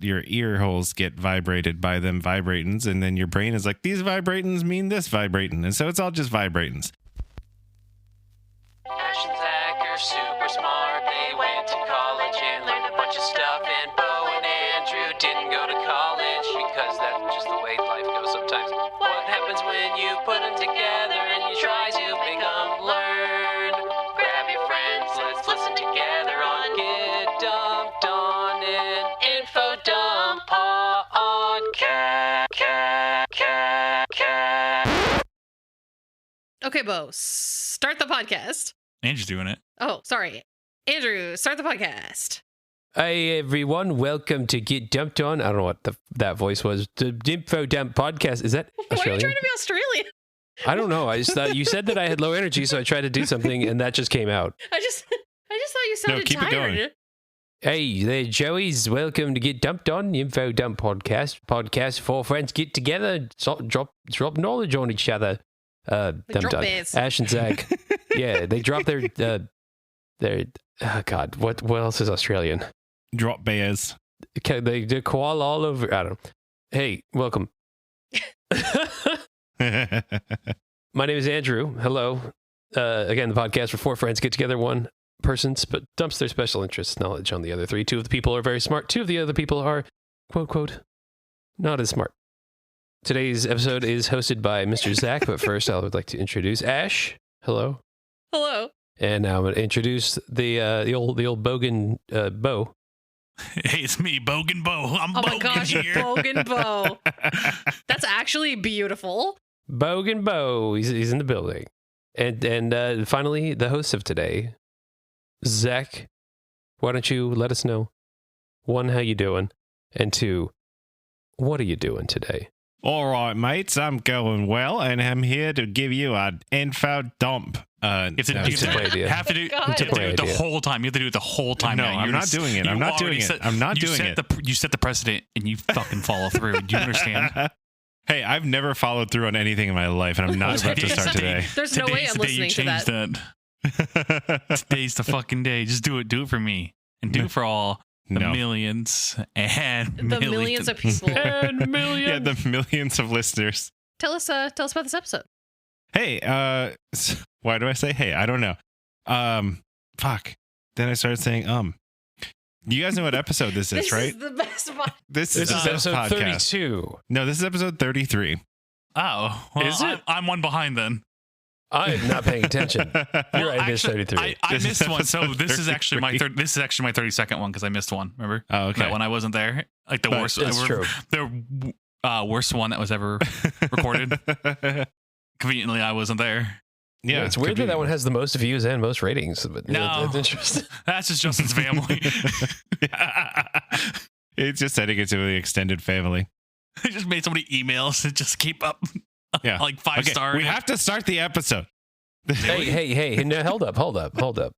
your ear holes get vibrated by them vibratins, and then your brain is like, these vibratins mean this vibratin, and so it's all just vibratins. Ash and Zach are super smart. They went to college and learned a bunch of stuff. And Beau and Andrew didn't go to college because that's just the way life goes sometimes. What happens when you put them together and you try to make them learn? Grab your friends, let's listen together on Get Dumped on an Info Dump podcast. Okay, Beau, start the podcast. Andrew's doing it. Oh, sorry. Andrew, start the podcast. Hey everyone, welcome to Get Dumped On. I don't know what that voice was. The Info Dump podcast. Is that Why are you Australian? trying to be Australian? I don't know. I just thought you said that I had low energy, so I tried to do something, and that just came out. I just thought you sounded keep it tired. going. Hey there, Joeys. Welcome to Get Dumped On, the Info Dump podcast. Podcast for friends get together, drop knowledge on each other. drop bears. Ash and Zach. Yeah, they drop their oh God, what else is Australian? Drop bears. Okay, they koala all over. I don't know. Hey, welcome. My name is Andrew. Hello. Again, the podcast where four friends get together. One person dumps their special interest knowledge on the other three. Two of the people are very smart. Two of the other people are, quote, quote, not as smart. Today's episode is hosted by Mr. Zach, but first I would like to introduce Ash. Hello. Hello. And now I'm going to introduce the old bogan Beau. Hey, it's me, Bogan Beau. I'm Oh my Bogan gosh, here. Bogan Beau. That's actually beautiful. Bogan Beau. He's in the building. And finally, the host of today, Zach. Why don't you let us know, one, how you doing, and two, what are you doing today? All right, mates, I'm going well, and I'm here to give you an info dump. You have to, That's a great idea. have to do, God. to do it the whole time. You have to do it the whole time. No, now. I'm You're not just- doing it. you I'm not already doing it. set- I'm not you doing set it. You set the precedent, and you fucking follow through. Do you understand? Hey, I've never followed through on anything in my life, and I'm not about to start today. There's no way Today's I'm the day you listening to that. changed that. Today's the fucking day. Just do it. Do it for me, and do it for all the No. millions and The millions of people. And millions. Yeah, the millions of listeners. Tell us about this episode. Hey, why do I say hey? I don't know. Fuck. Then I started saying You guys know what episode this is, This right? is the best one. This This is this episode podcast. 32. No, this is episode 33. Oh, well, Is it? I'm one behind then. I'm not paying attention. You're right, it is actually, 33. I This is missed one, so episode this is actually my 33. this is actually my 32nd one because I missed one. Remember Oh, okay. that one I wasn't there? Like the But worst. It's true. The worst one that was ever recorded. Conveniently, I wasn't there. Yeah, It's weird that convenient. one has the most views and most ratings. But No. it's interesting. That's just Justin's family. It's just sending it to the extended family. They just made so many emails to just keep up. Yeah. Like 5-star. We have to start the episode. Hey, no, hold up.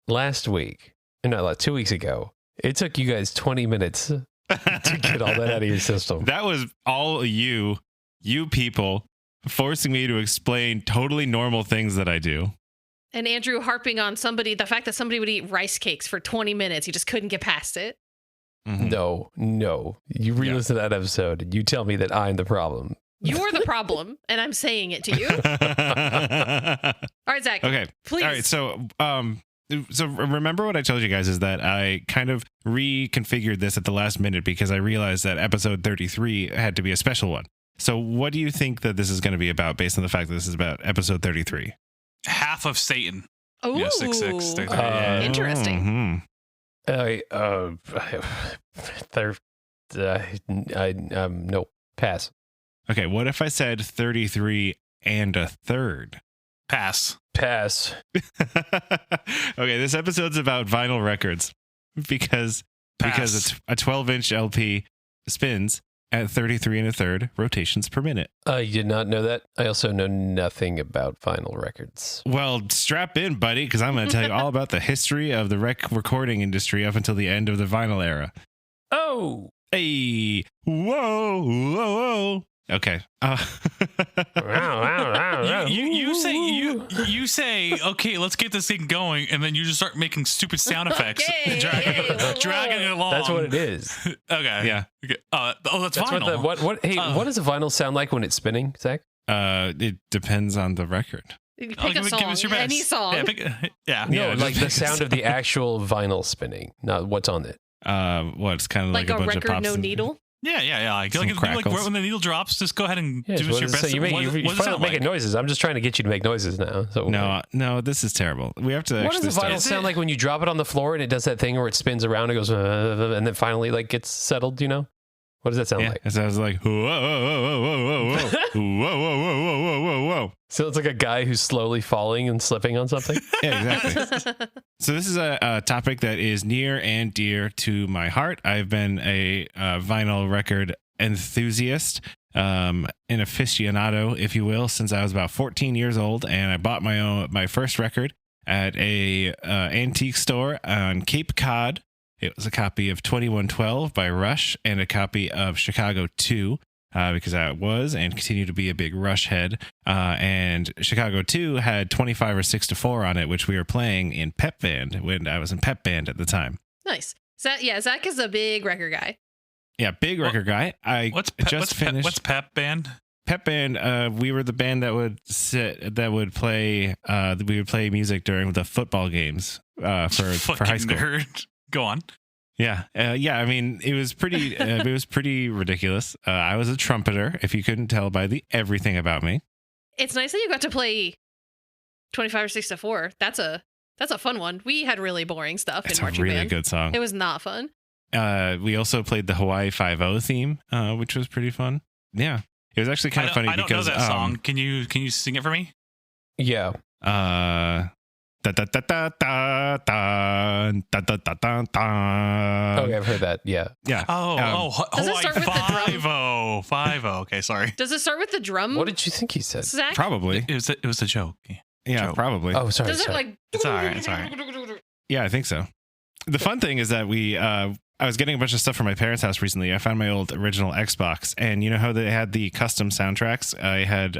Last week, no, like 2 weeks ago, it took you guys 20 minutes to get all that out of your system. That was all you people forcing me to explain totally normal things that I do. And Andrew harping on the fact that somebody would eat rice cakes for 20 minutes. He just couldn't get past it. Mhm. No. You re-listen to that episode and you tell me that I'm the problem. You're the problem, and I'm saying it to you. All right, Zach. Okay. Please. All right. So remember what I told you guys is that I kind of reconfigured this at the last minute because I realized that episode 33 had to be a special one. So what do you think that this is going to be about based on the fact that this is about episode 33? half of Satan. Ooh. Yeah, 666. Interesting. No, pass. Okay. What if I said 33 and a third? Pass. Okay. This episode's about vinyl records because Pass. it's a 12-inch LP spins at 33 and a third rotations per minute. I did not know that. I also know nothing about vinyl records. Well, strap in, buddy, because I'm going to tell you all about the history of the recording industry up until the end of the vinyl era. Oh, Hey, whoa. Okay. You say, okay, let's get this thing going, and then you just start making stupid sound effects, Okay. dragging it along. That's what it is. Okay. Yeah. Okay. That's That's vinyl. what does a vinyl sound like when it's spinning, Zach? It depends on the record. You Oh, pick a song, give us your best. any song. Yeah. No, Yeah, like just the pick a sound of the actual vinyl spinning, not what's on it. It's kind of like like a bunch record, of pops no and- needle. Yeah. Like Some crackles. when the needle drops, just go ahead and Yeah, give us your best. So you what does it finally sound making like? noises. I'm just trying to get you to make noises now. So No, this is terrible. We have to what actually does a vinyl start. sound like when you drop it on the floor and it does that thing where it spins around and goes, and then finally like gets settled? You know, what does that sound Yeah, like? it sounds like whoa, whoa, whoa, whoa, whoa, whoa, whoa, whoa, whoa, whoa, whoa, whoa, whoa. So it's like a guy who's slowly falling and slipping on something. Yeah, exactly. So this is a topic that is near and dear to my heart. I've been a vinyl record enthusiast, an aficionado, if you will, since I was about 14 years old, and I bought my first record at a antique store on Cape Cod. It was a copy of 2112 by Rush and a copy of Chicago 2. Because I was and continue to be a big Rush head. And Chicago 2 had 25 or 6 to 4 on it, which we were playing in pep band when I was in pep band at the time. Nice. Zach is a big record guy. Yeah, big record guy. I just finished. What's pep band? Pep band? We were the band that would play music during the football games for high school. Nerd. Go on. Yeah. I mean, it was pretty ridiculous. I was a trumpeter, if you couldn't tell by the everything about me. It's nice that you got to play 25 or 6 to 4. That's a fun one. We had really boring stuff It's in a marching really band. good song. It was not fun. We also played the Hawaii 5-0 theme, which was pretty fun. Yeah. It was actually kind of funny I don't because know that song. Can you sing it for me? Yeah. Da da da da da da da da da da da. Okay, I've heard that. Yeah. Yeah. Does it Hawaii start with the drum? 5-0. Okay, sorry. Does it start with the drum? What did you think he said? Zach? Probably. It was a joke. Yeah, joke. probably. Oh, sorry. Does it sorry. like? It's all right, it's all right. Yeah, I think so. The fun thing is that I was getting a bunch of stuff from my parents' house recently. I found my old original Xbox, and you know how they had the custom soundtracks? I had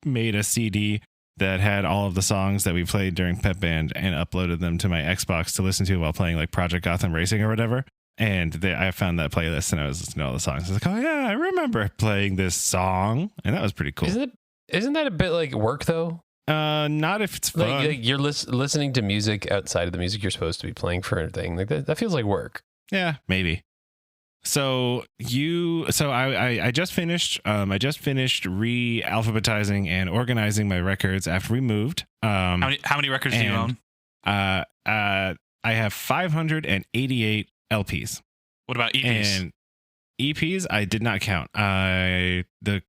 made a CD that had all of the songs that we played during Pep Band and uploaded them to my Xbox to listen to while playing like Project Gotham Racing or whatever. And I found that playlist and I was listening to all the songs. I was like, oh yeah, I remember playing this song. And that was pretty cool. Isn't that a bit like work though? Not if it's fun. Like you're listening to music outside of the music you're supposed to be playing for anything. Like that feels like work. Yeah, maybe. So I just finished re-alphabetizing and organizing my records after we moved. How many records do you own? I have 588 LPs. What about EPs? And EPs I did not count. I did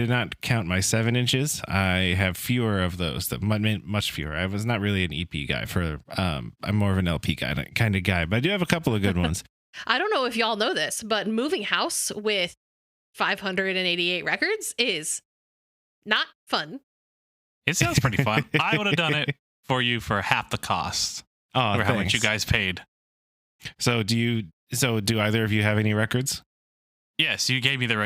not count my 7 inches. I have fewer of those. Much fewer. I was not really an EP guy. I'm more of an LP kind of guy, but I do have a couple of good ones. I don't know if y'all know this, but moving house with 588 records is not fun. It sounds pretty fun. I would have done it for you for half the cost. Oh, or how much you guys paid. So do either of you have any records? Yes, you gave me a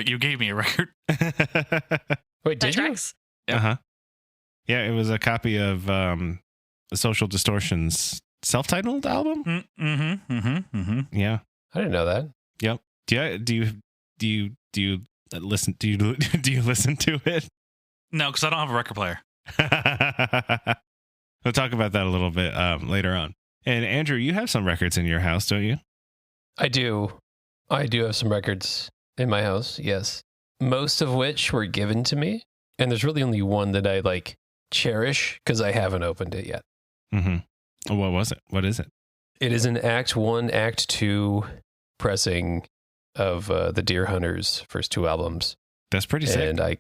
record. Wait, That did you? tracks. Uh-huh. Yeah, it was a copy of Social Distortion's self-titled album. Yeah. I didn't know that. Yep. Do you listen to it? No, because I don't have a record player. We'll talk about that a little bit later on. And Andrew, you have some records in your house, don't you? I do have some records in my house, yes. Most of which were given to me. And there's really only one that I like cherish because I haven't opened it yet. Mm-hmm. What was it? What is it? It is an Act 1, Act 2 pressing of the Deer Hunters' first 2 albums. That's pretty sick. And I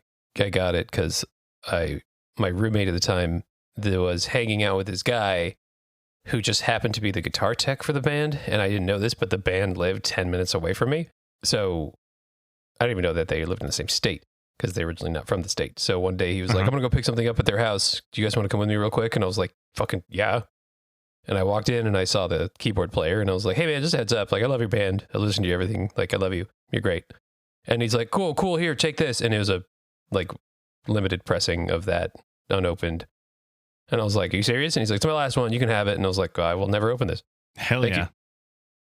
got it because my roommate at the time was hanging out with this guy who just happened to be the guitar tech for the band. And I didn't know this, but the band lived 10 minutes away from me. So I didn't even know that they lived in the same state because they're originally not from the state. So one day he was like, I'm going to go pick something up at their house. Do you guys want to come with me real quick? And I was like, fucking yeah. And I walked in and I saw the keyboard player and I was like, hey man, just a heads up. Like, I love your band. I listen to you, everything. Like, I love you. You're great. And he's like, cool, here, take this. And it was a like limited pressing of that unopened. And I was like, are you serious? And he's like, it's my last one. You can have it. And I was like, I will never open this. Hell Thank yeah. you.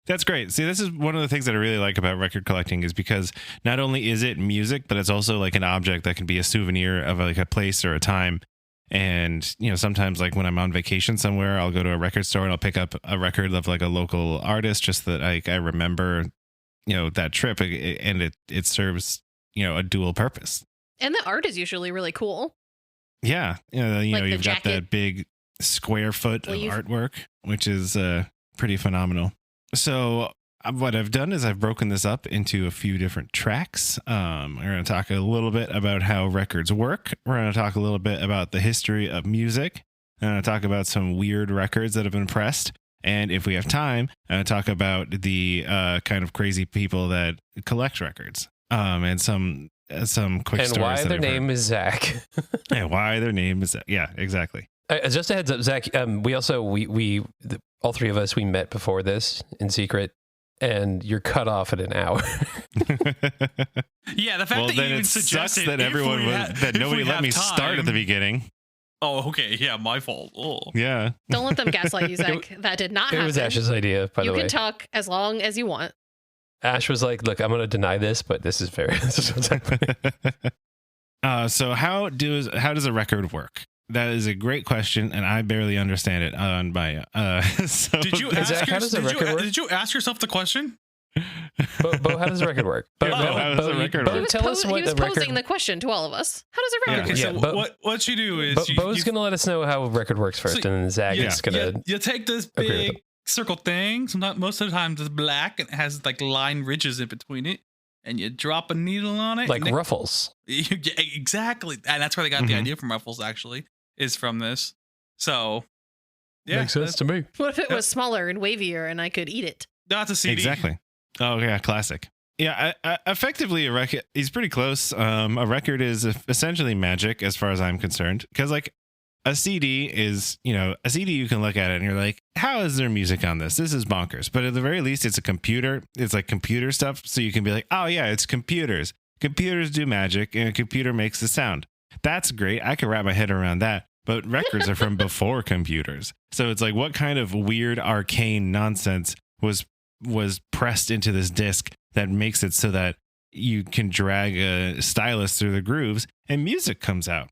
That's great. See, this is one of the things that I really like about record collecting is because not only is it music, but it's also like an object that can be a souvenir of like a place or a time. And, you know, sometimes like when I'm on vacation somewhere, I'll go to a record store and I'll pick up a record of like a local artist just that I remember, you know, that trip, and it serves, you know, a dual purpose. And the art is usually really cool. Yeah. You know, Like the you've got jacket. that big square foot Sleeve. of artwork, which is pretty phenomenal. So what I've done is I've broken this up into a few different tracks. We're going to talk a little bit about how records work. We're going to talk a little bit about the history of music. I'm going to talk about some weird records that have been pressed. And if we have time, talk about the kind of crazy people that collect records. And some quick And stories. why that their I've name heard. is Zach. And why their name is yeah, exactly. Just a heads up, Zach. We also all three of us, we met before this in secret, and you're cut off at an hour. Yeah, the fact Well, that you then even it sucks suggested that everyone that if nobody we let have me start at the time- beginning. Oh, okay. Yeah, my fault. Oh. Yeah. Don't let them gaslight you, Zach. That did not It happen. was Ash's idea, by You the way. can talk as long as you want. Ash was like, "Look, I'm going to deny this, but this is this is what's happening." So how does a record work? That is a great question, and I barely understand it on my. So Did you Hey, ask Zach, how does a record work? did you ask yourself the question? Bo, how does the record work? Yeah, Bo, how does the record Bo, work? He was tell us what he was the posing record. the question to all of us. How does a record Yeah. work? Okay, Yeah, so but- what you do is Bo's going to let us know how a record works first, So and then Zach you, is going to. you take this agree with big circle thing. Sometimes, most of the time, it's black and it has like line ridges in between it, and you drop a needle on it. Like and ruffles. yeah, exactly, and that's where they got the Mhm. idea from Ruffles. Actually, is from this. So yeah, Makes sense to me. What if it Yep. was smaller and wavier and I could eat it? That's a CD. Exactly. Oh yeah, classic. Yeah, effectively a record. He's pretty close. A record is essentially magic as far as I'm concerned, because like a CD is, you know, a CD you can look at it and you're like, how is there music on this? This is bonkers. But at the very least, it's a computer. It's like computer stuff, so you can be like, oh yeah, it's computers. Computers do magic, and a computer makes the sound. That's great. I can wrap my head around that. But records are from before computers, so it's like, what kind of weird arcane nonsense was pressed into this disc that makes it so that you can drag a stylus through the grooves and music comes out?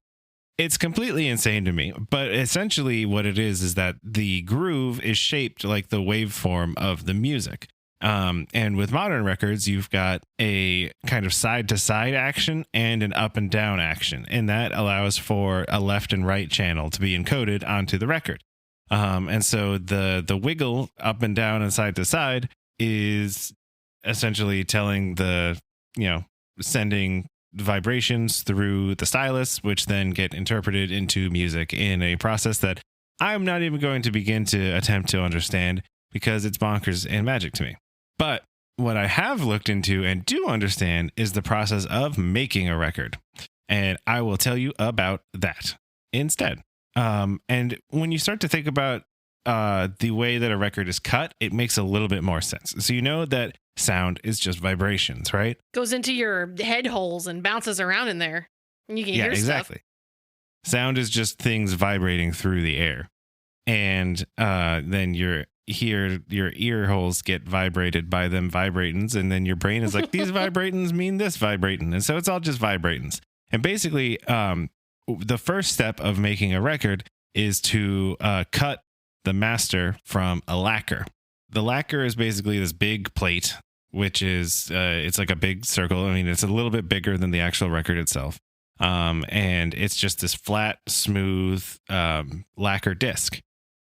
It's completely insane to me. But essentially what it is that the groove is shaped like the waveform of the music. And with modern records, you've got a kind of side to side action and an up and down action. And that allows for a left and right channel to be encoded onto the record. And so the wiggle up and down and side to side is essentially telling sending vibrations through the stylus, which then get interpreted into music in a process that I'm not even going to begin to attempt to understand, because it's bonkers and magic to me. But what I have looked into and do understand is the process of making a record. And I will tell you about that instead. And when you start to think about the way that a record is cut, it makes a little bit more sense. So you know that sound is just vibrations, right? Goes into your head holes and bounces around in there. And you can hear exactly. Sound is just things vibrating through the air. And then your ear holes get vibrated by them vibratins, and then your brain is like, these vibratins mean this vibratin. And so it's all just vibratins. And basically, the first step of making a record is to cut the master from a lacquer. The lacquer is basically this big plate, which is it's like a big circle. I mean, it's a little bit bigger than the actual record itself. And it's just this flat, smooth lacquer disc.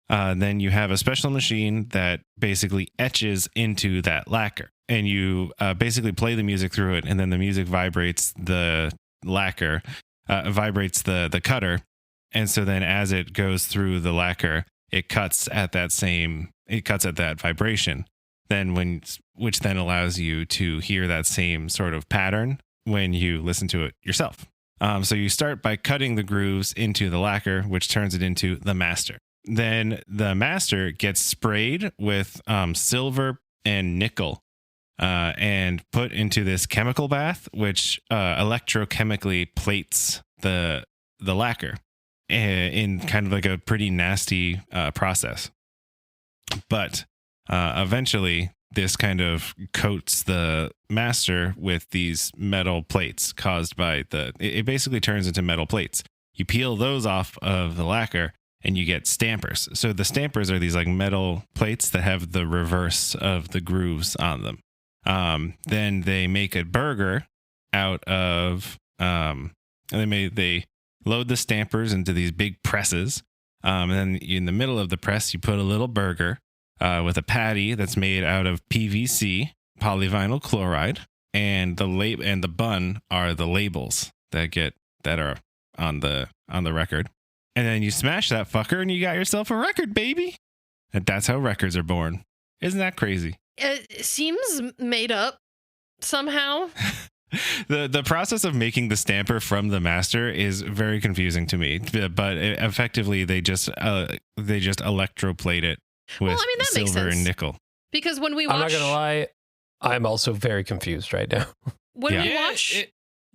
Then you have a special machine that basically etches into that lacquer, and you basically play the music through it, and then the music vibrates the lacquer, vibrates the cutter, and so then as it goes through the lacquer, it cuts at that vibration. Then which then allows you to hear that same sort of pattern when you listen to it yourself. So you start by cutting the grooves into the lacquer, which turns it into the master. Then the master gets sprayed with silver and nickel and put into this chemical bath, which electrochemically plates the lacquer in kind of like a pretty nasty process. But eventually, this kind of coats the master with these metal plates caused by it basically turns into metal plates. You peel those off of the lacquer and you get stampers. So the stampers are these like metal plates that have the reverse of the grooves on them. Then they make a burger out of, and they load the stampers into these big presses. And then in the middle of the press, you put a little burger with a patty that's made out of PVC, polyvinyl chloride, and the bun are the labels that are on the record. And then you smash that fucker and you got yourself a record, baby. And that's how records are born. Isn't that crazy? It seems made up somehow. The process of making the stamper from the master is very confusing to me, but effectively they just electroplate it with that makes silver sense. and nickel. Because when we watch, I'm not gonna lie, I'm also very confused right now. when Yeah. we watch,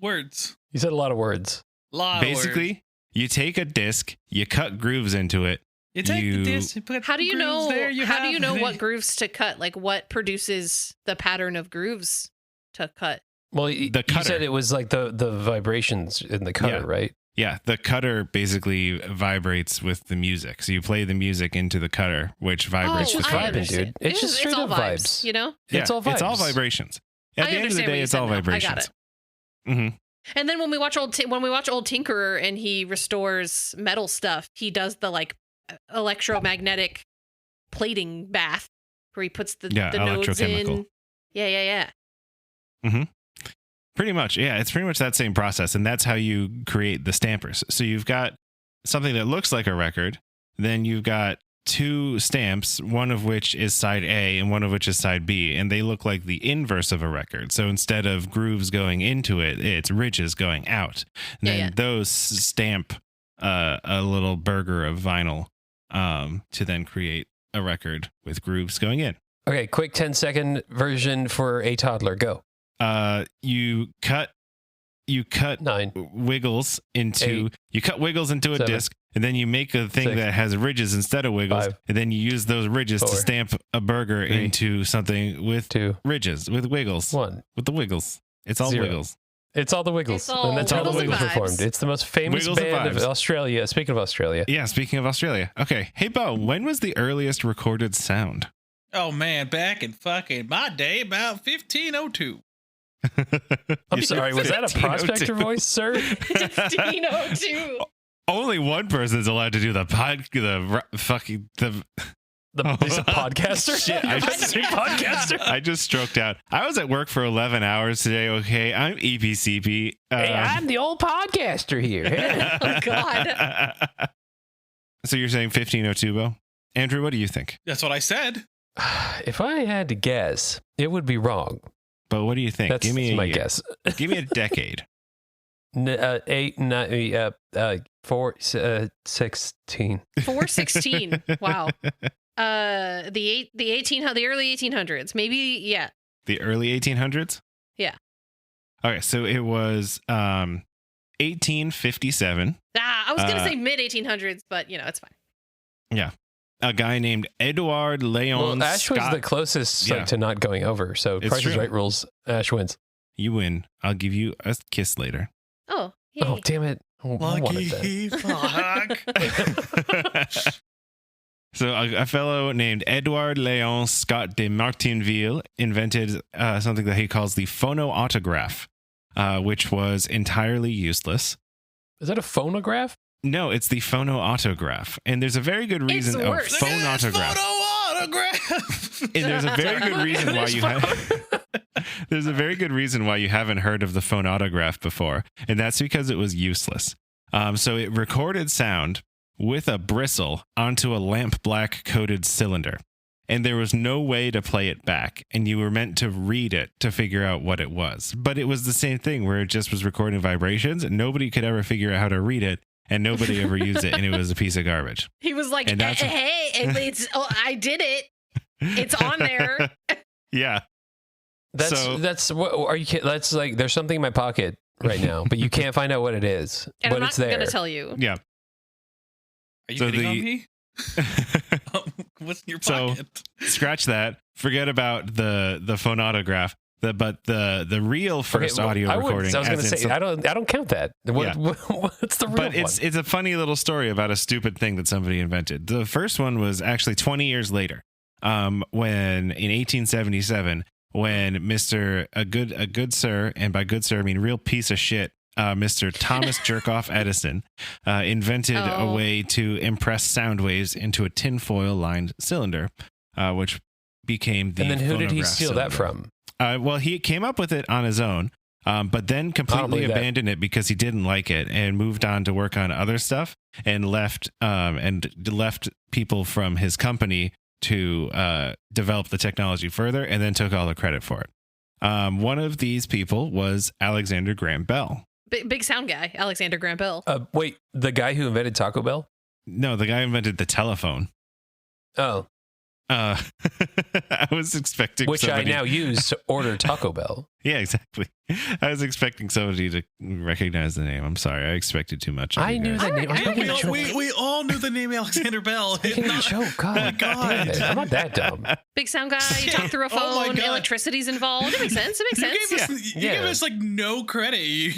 Words. You said a lot of words. Lot of words. Basically, you take a disc, you cut grooves into it. You take you- the disc, you put how do you grooves know? there, How do you have know the- what grooves to cut? Like what produces the pattern of grooves to cut? Well, The you cutter. said it was like the vibrations in the cutter, Yeah. right? Yeah, the cutter basically vibrates with the music. So you play the music into the cutter, which vibrates Oh, with just I vibing, understand. dude. It's just straight all up vibes. You know. Yeah, It's all It's all vibes. vibrations. At I the end of the understand what day, you it's said all now. I vibrations. got it. Mm-hmm. And then when we watch old Tinkerer and he restores metal stuff, he does the like electromagnetic plating bath where he puts the nodes electrochemical. in. Yeah. Pretty much. Yeah, it's pretty much that same process. And that's how you create the stampers. So you've got something that looks like a record. Then you've got two stamps, one of which is side A and one of which is side B. And they look like the inverse of a record. So instead of grooves going into it, it's ridges going out. And then those stamp a little burger of vinyl to then create a record with grooves going in. Okay, quick 10-second version for a toddler. Go. You cut 9. wiggles into 8, you cut wiggles into a 7, disc, and then you make a thing 6, that has ridges instead of wiggles, 5, and then you use those ridges 4, to stamp a burger 3, into something with 2, ridges, with wiggles, 1. with the wiggles. It's all 0. wiggles. It's all the Wiggles. It's all And that's how the Wiggles and Wiggles were formed. vibes. It's the most famous Wiggles and band of vibes. Australia. Speaking of Australia. Yeah, speaking of Australia. Okay. Hey, Beau, when was the earliest recorded sound? Oh man, back in fucking my day, about 1502. I'm sorry, was that a prospector voice, sir? 1502. Only one person's allowed to do the Is it podcaster? Shit, I just podcaster. I just stroked out. I was at work for 11 hours today. Okay, I'm EPCP. Hey, I'm the old podcaster here. Oh, God. So you're saying 1502, Beau? Andrew, what do you think? That's what I said. If I had to guess, it would be wrong. But what do you think? That's Give me a my year. guess. Give me a decade. 8, 9, 4, 16. 416. Wow. The early 1800s. Maybe, yeah. The early 1800s? Yeah. Okay, so it was 1857. I was going to say mid 1800s, but it's fine. Yeah. A guy named Edouard Léon Well, Ash was Scott. the closest Yeah. to not going over. So It's Price is true. Right rules. Ash wins. You win. I'll give you a kiss later. Oh, yay. Oh, damn it. I wanted that. Fuck. So a fellow named Edouard Léon Scott de Martinville invented something that he calls the phonoautograph, which was entirely useless. Is that a phonograph? No, it's the phonoautograph. And there's a very good reason. It's worse. Look at this Phonoautograph. photo autograph. And there's a very good reason why you have. There's a very good reason why you haven't heard of the phonautograph before, and that's because it was useless. So it recorded sound with a bristle onto a lamp black coated cylinder, and there was no way to play it back, and you were meant to read it to figure out what it was. But it was the same thing where it just was recording vibrations, and nobody could ever figure out how to read it, and nobody ever used it, and it was a piece of garbage. He was like, And that's- hey, I did it. It's on there. Yeah. That's what are you? That's like there's something in my pocket right now, but you can't find out what it is. And but I'm not it's there. going to tell you. Yeah. Are you So hitting on the- me? What's in your So- pocket? Scratch that. Forget about the phonautograph. But the real first audio recording. I was going to as in say I don't count that. What's the real But one? it's a funny little story about a stupid thing that somebody invented. The first one was actually 20 years later, when in 1877, when Mr. a good sir, and by good sir I mean real piece of shit, Mr. Thomas Jerkoff Edison invented a way to impress sound waves into a tinfoil lined cylinder, which became the. And then who did he phonograph steal cylinder. that from? Well, he came up with it on his own, but then completely believe that. abandoned it because he didn't like it and moved on to work on other stuff and left people from his company to develop the technology further, and then took all the credit for it. One of these people was Alexander Graham Bell. Big sound guy, Alexander Graham Bell. Wait, the guy who invented Taco Bell? No, the guy who invented the telephone. Oh, I was expecting which somebody... I now use to order Taco Bell. Yeah, exactly. I was expecting somebody to recognize the name. I'm sorry, I expected too much. I knew that name. I was making a joke. We all knew the name Alexander Bell. Making a joke. God, damn it. I'm not that dumb. Big sound guy. You talk through a Oh my phone. God. Electricity's involved. It makes sense. It makes You sense. gave us like no credit. You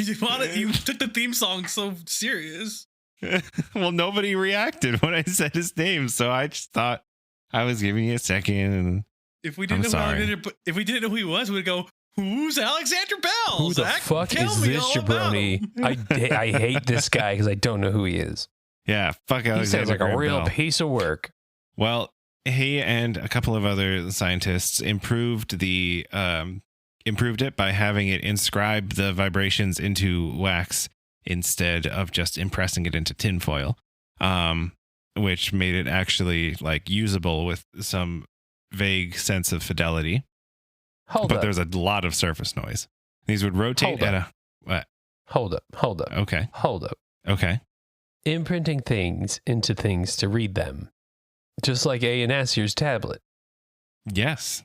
took the theme song so serious. Well, nobody reacted when I said his name, so I just thought I was giving you a second. And If we didn't if we didn't know who he was, we'd go, "Who's Alexander Bell? Who the Zach, fuck tell is me this all about jabroni? him." I hate this guy because I don't know who he is. yeah, fuck Alexander He sounds like a Graham real Bell. piece of work. Well, he and a couple of other scientists improved it by having it inscribe the vibrations into wax instead of just impressing it into tinfoil, which made it actually like usable with some vague sense of fidelity. But there's a lot of surface noise. These would rotate at a what? Hold up. Okay. Hold up. Okay. Imprinting things into things to read them. Just like A and Assier's tablet. Yes.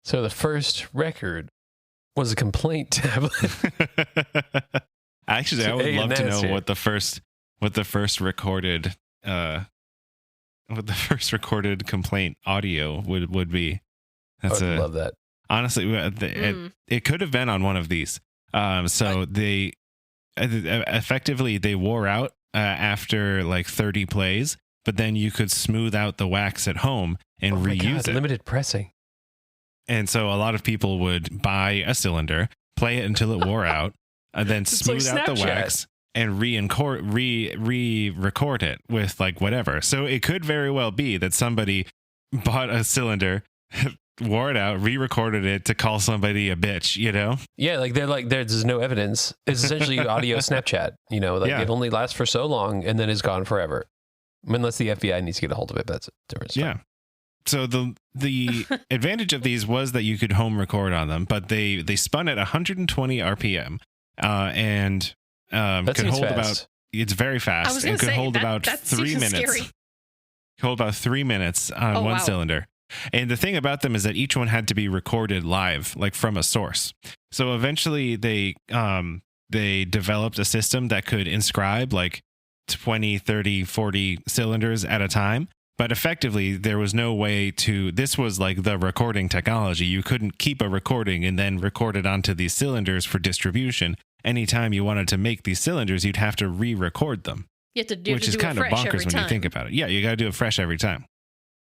So the first record was a complaint tablet. Actually, I would love to know what the first recorded complaint audio would be. I would love that. Honestly, it could have been on one of these. They effectively wore out after like 30 plays, but then you could smooth out the wax at home and reuse it. Limited pressing. And so a lot of people would buy a cylinder, play it until it wore out, and then smooth out the wax and re-record it with like whatever. So it could very well be that somebody bought a cylinder, wore it out, re-recorded it to call somebody a bitch, you know? Yeah, there's no evidence. It's essentially audio Snapchat, it only lasts for so long and then is gone forever. Unless the FBI needs to get a hold of it, that's a different story. Yeah. So the advantage of these was that you could home record on them, but they spun at 120 RPM and could hold about. It's very fast and could hold about 3 minutes. Scary. Hold about 3 minutes on one cylinder. And the thing about them is that each one had to be recorded live, like from a source. So eventually they developed a system that could inscribe like 20, 30, 40 cylinders at a time. But effectively, there was no way this was like the recording technology. You couldn't keep a recording and then record it onto these cylinders for distribution. Anytime you wanted to make these cylinders, you'd have to re-record them. Which is kind of bonkers when you think about it. Yeah, you got to do it fresh every time.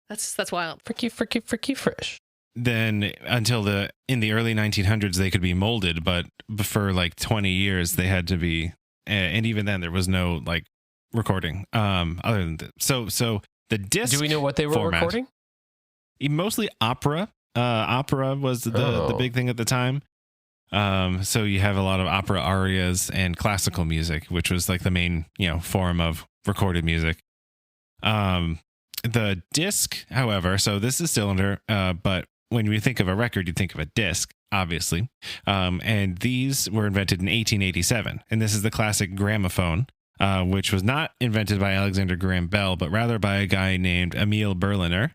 That's wild. Freaky fresh. Then until in the early 1900s, they could be molded, but for like 20 years, they had to be, and even then there was no like recording other than so the disc. Do we know what they were recording? Mostly opera. Opera was the big thing at the time. So you have a lot of opera arias and classical music, which was like the main, form of recorded music. The disc, however, so this is cylinder, but when you think of a record, you think of a disc, obviously. And these were invented in 1887. And this is the classic gramophone, which was not invented by Alexander Graham Bell, but rather by a guy named Emil Berliner.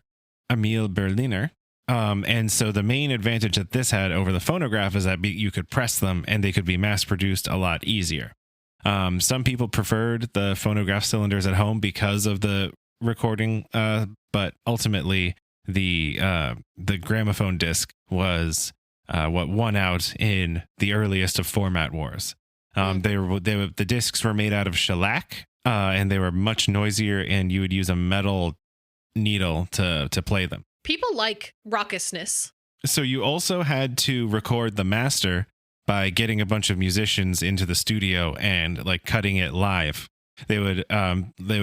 And so the main advantage that this had over the phonograph is that you could press them and they could be mass produced a lot easier. Some people preferred the phonograph cylinders at home because of the recording, but ultimately the gramophone disc was what won out in the earliest of format wars. The discs were made out of shellac, and they were much noisier, and you would use a metal needle to play them. People like raucousness. So you also had to record the master by getting a bunch of musicians into the studio and like cutting it live. They would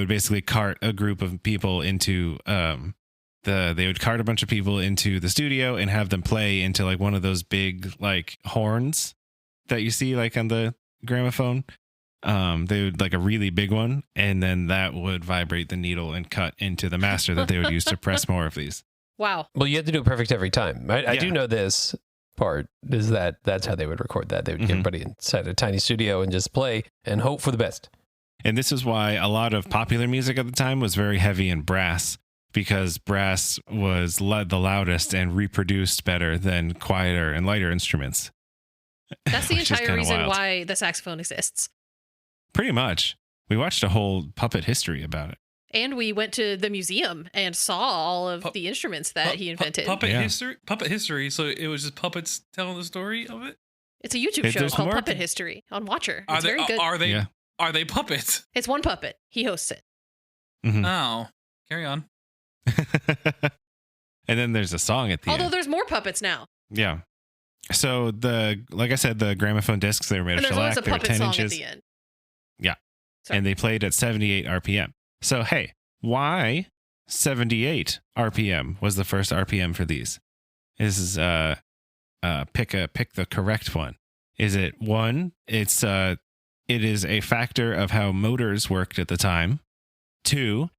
basically cart a group of people into they would cart a bunch of people into the studio and have them play into like one of those big like horns that you see like on the gramophone. They would like a really big one, and then that would vibrate the needle and cut into the master that they would use to press more of these. Wow. Well, you had to do it perfect every time. I do know this part is that's how they would record that. They would get everybody inside a tiny studio and just play and hope for the best. And this is why a lot of popular music at the time was very heavy in brass, because brass was the loudest and reproduced better than quieter and lighter instruments. That's the Which is entire kinda reason wild. why the saxophone exists. Pretty much. We watched a whole puppet history about it. And we went to the museum and saw all of the instruments that he invented. Puppet Yeah. history. So it was just puppets telling the story of it. It's a YouTube show There's called more Puppet to- History on Watcher. Are It's they very good. are they puppets? It's one puppet. He hosts it. Mhm. Oh, carry on. And then there's a song at the Although end. there's more puppets now. Yeah. So like I said, the gramophone discs, they were made And of there's always shellac. a They were puppet 10 song inches. at the end. Yeah. Sorry. And they played at 78 RPM. So, hey, why 78 RPM was the first RPM for these? This is pick the correct one. Is it one? It is a factor of how motors worked at the time. 2,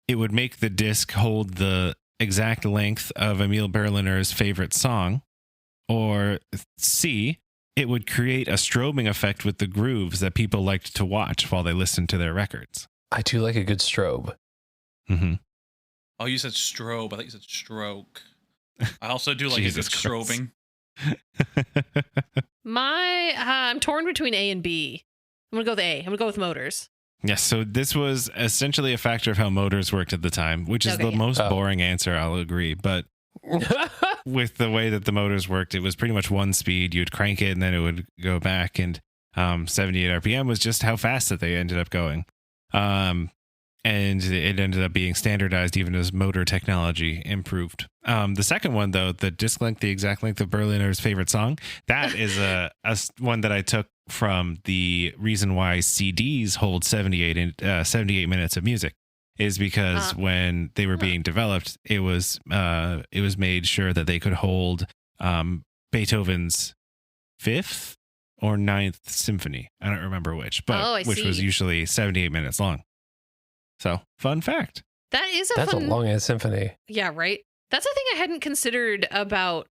it would make the disc hold the exact length of Emil Berliner's favorite song. Or C, it would create a strobing effect with the grooves that people liked to watch while they listened to their records. I do like a good strobe. Mm-hmm. Oh, you said strobe. I thought you said stroke. I also do like a good Jesus Christ. strobing. I'm torn between A and B. I'm going to go with A. I'm going to go with motors. Yes, so this was essentially a factor of how motors worked at the time, which is Okay, the yeah. most Oh. boring answer, I'll agree. But with the way that the motors worked, it was pretty much one speed. You'd crank it and then it would go back. And 78 RPM was just how fast that they ended up going. And it ended up being standardized even as motor technology improved. The second one, though, the disc length, the exact length of Berliner's favorite song, that is a one that I took from the reason why CDs hold 78 minutes of music, is because when they were being developed, it was made sure that they could hold Beethoven's 5th or 9th symphony. I don't remember which, but which was see. usually 78 minutes long. So, fun fact. That is That's fun. a long ass symphony. Yeah, right. That's a thing I hadn't considered about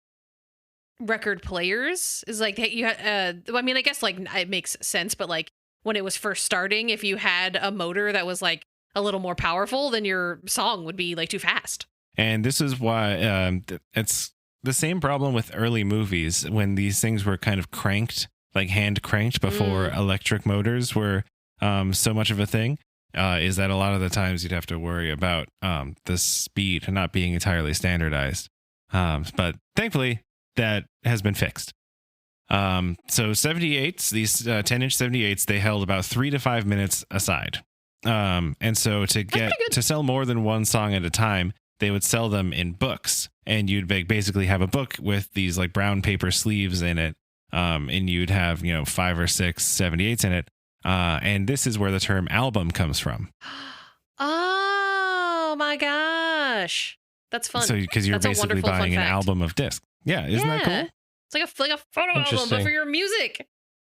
record players. Is like that you had. I mean, I guess like it makes sense, but like when it was first starting, if you had a motor that was like a little more powerful, then your song would be like too fast. And this is why it's the same problem with early movies when these things were kind of cranked, like hand cranked before electric motors were so much of a thing. Is that a lot of the times you'd have to worry about the speed not being entirely standardized. But thankfully, that has been fixed. So 78s, these 10-inch 78s, they held about 3 to 5 minutes aside. And so to sell more than one song at a time, they would sell them in books. And you'd basically have a book with these like brown paper sleeves in it. And you'd have, 5 or 6 78s in it. And this is where the term album comes from. Oh my gosh, that's fun. So because you're That's a basically wonderful fun buying an fact. album of discs. Yeah, isn't that cool? It's like a photo album, but Interesting. for your music.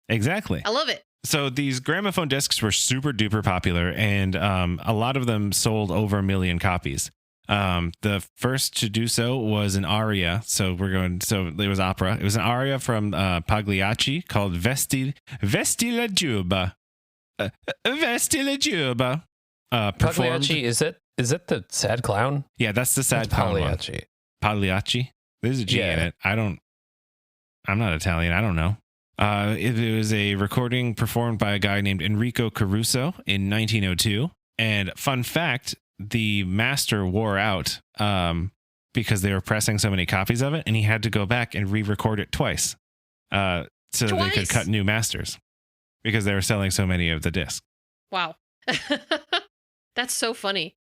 Exactly. I love it. So these gramophone discs were super duper popular, and a lot of them sold over 1 million copies. The first to do so was an aria. So it was opera. It was an aria from Pagliacci called Vesti la Giuba. Vesti la Giuba. Performed. Pagliacci, is that the sad clown? Yeah, that's the sad That's clown one. Pagliacci. Pagliacci. There's a G in it. I'm not Italian. I don't know. It was a recording performed by a guy named Enrico Caruso in 1902. And fun fact, the master wore out because they were pressing so many copies of it, and he had to go back and re-record it twice so that they could cut new masters because they were selling so many of the discs. Wow. That's so funny.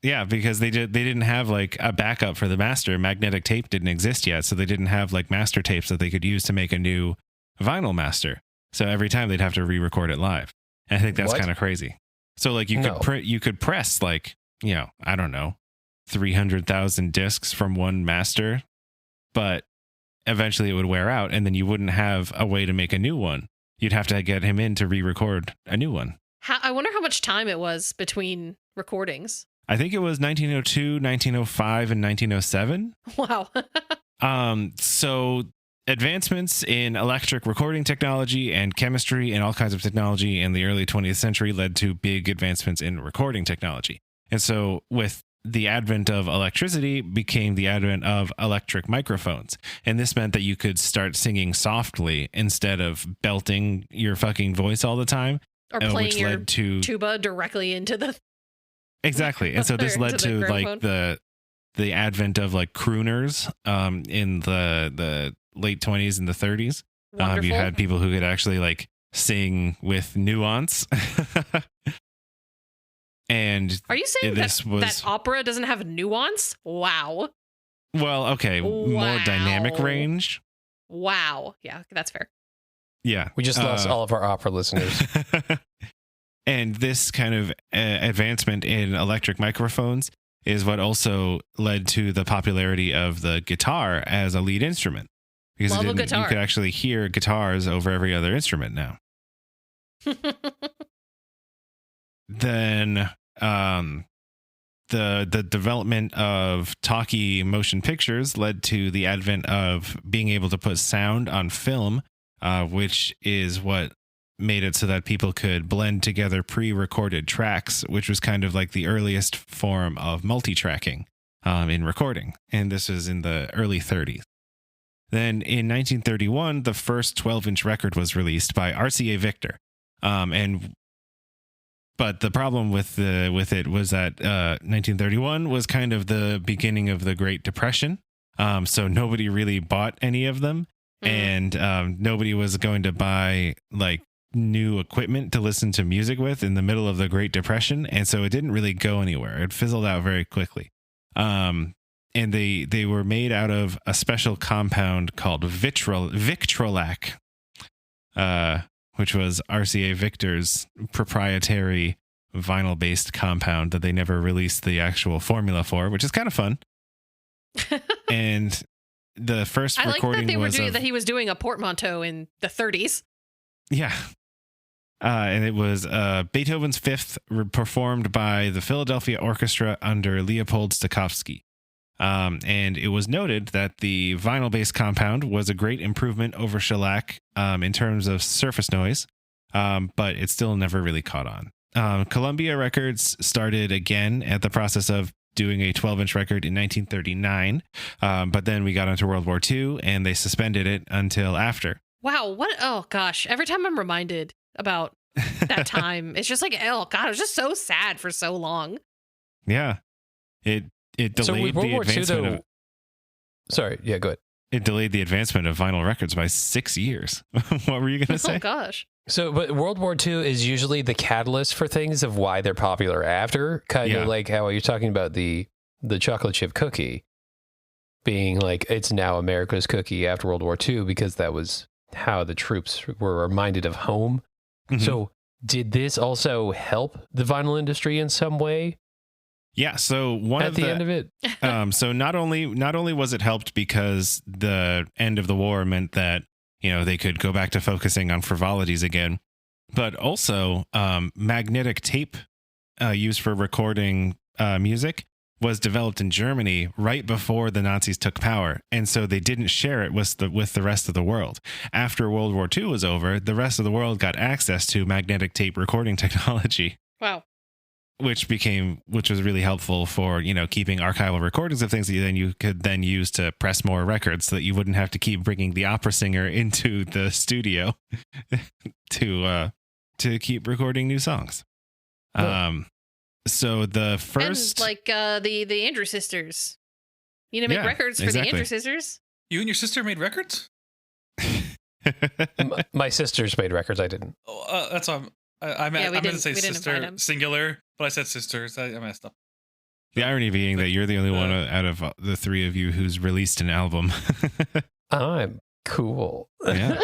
Yeah, because they didn't have like a backup for the master. Magnetic tape didn't exist yet, so they didn't have like master tapes that they could use to make a new vinyl master. So every time they'd have to re-record it live. And I think that's kind of crazy. So like you could press like, I don't know, 300,000 discs from one master, but eventually it would wear out, and then you wouldn't have a way to make a new one. You'd have to get him in to re-record a new one. I wonder how much time it was between recordings. I think it was 1902, 1905, and 1907. Wow. So advancements in electric recording technology and chemistry and all kinds of technology in the early 20th century led to big advancements in recording technology. And so with the advent of electricity became the advent of electric microphones. And this meant that you could start singing softly instead of belting your fucking voice all the time. Or playing your tuba directly into the... Exactly. And so this led to like the advent of like crooners in the late 20s and the 30s. You had people who could actually like sing with nuance. And are you saying that opera doesn't have nuance? Wow. Well, okay. More dynamic range. Wow. Yeah, that's fair. Yeah. We just lost all of our opera listeners. And this kind of advancement in electric microphones is what also led to the popularity of the guitar as a lead instrument. Because you could actually hear guitars over every other instrument now. Then the development of talkie motion pictures led to the advent of being able to put sound on film, which is what made it so that people could blend together pre-recorded tracks, which was kind of like the earliest form of multi-tracking in recording. And this was in the early 30s. Then in 1931, the first 12-inch record was released by RCA Victor. But the problem with it was that 1931 was kind of the beginning of the Great Depression. So nobody really bought any of them. And nobody was going to buy like new equipment to listen to music with in the middle of the Great Depression. And so it didn't really go anywhere. It fizzled out very quickly. And they were made out of a special compound called Victrolac, which was RCA Victor's proprietary vinyl-based compound that they never released the actual formula for, which is kind of fun. And the first recording that he was doing a portmanteau in the 30s. Yeah. And it was Beethoven's Fifth, performed by the Philadelphia Orchestra under Leopold Stokowski. And it was noted that the vinyl-based compound was a great improvement over shellac in terms of surface noise, but it still never really caught on. Columbia Records started again at the process of doing a 12-inch record in 1939, but then we got into World War II, and they suspended it until after. Wow, what? Oh, gosh. Every time I'm reminded about that time, it's just like, oh, God, it was just so sad for so long. Yeah. It delayed the advancement Sorry, yeah, go ahead. It delayed the advancement of vinyl records by 6 years. What were you going to say? Oh, gosh. So, but World War II is usually the catalyst for things of why they're popular after. Kind of like how you're talking about the chocolate chip cookie being like, it's now America's cookie after World War II, because that was how the troops were reminded of home. Mm-hmm. So did this also help the vinyl industry in some way? Yeah, so at the end of it, so not only was it helped because the end of the war meant that, you know, they could go back to focusing on frivolities again, but also magnetic tape used for recording music was developed in Germany right before the Nazis took power, and so they didn't share it with the rest of the world. After World War II was over, the rest of the world got access to magnetic tape recording technology. Wow. which was really helpful for, keeping archival recordings of things that you could then use to press more records, so that you wouldn't have to keep bringing the opera singer into the studio to keep recording new songs. Cool. So the first, And like the Andrew sisters, make Yeah, records for exactly. the Andrew sisters. You and your sister made records? My sisters made records. I didn't. Oh, that's what I meant. Yeah, we I meant to didn't- say we didn't invite sister him. singular, but I said sisters. I messed up. the irony being that you're the only one out of the three of you who's released an album. I'm cool. Yeah.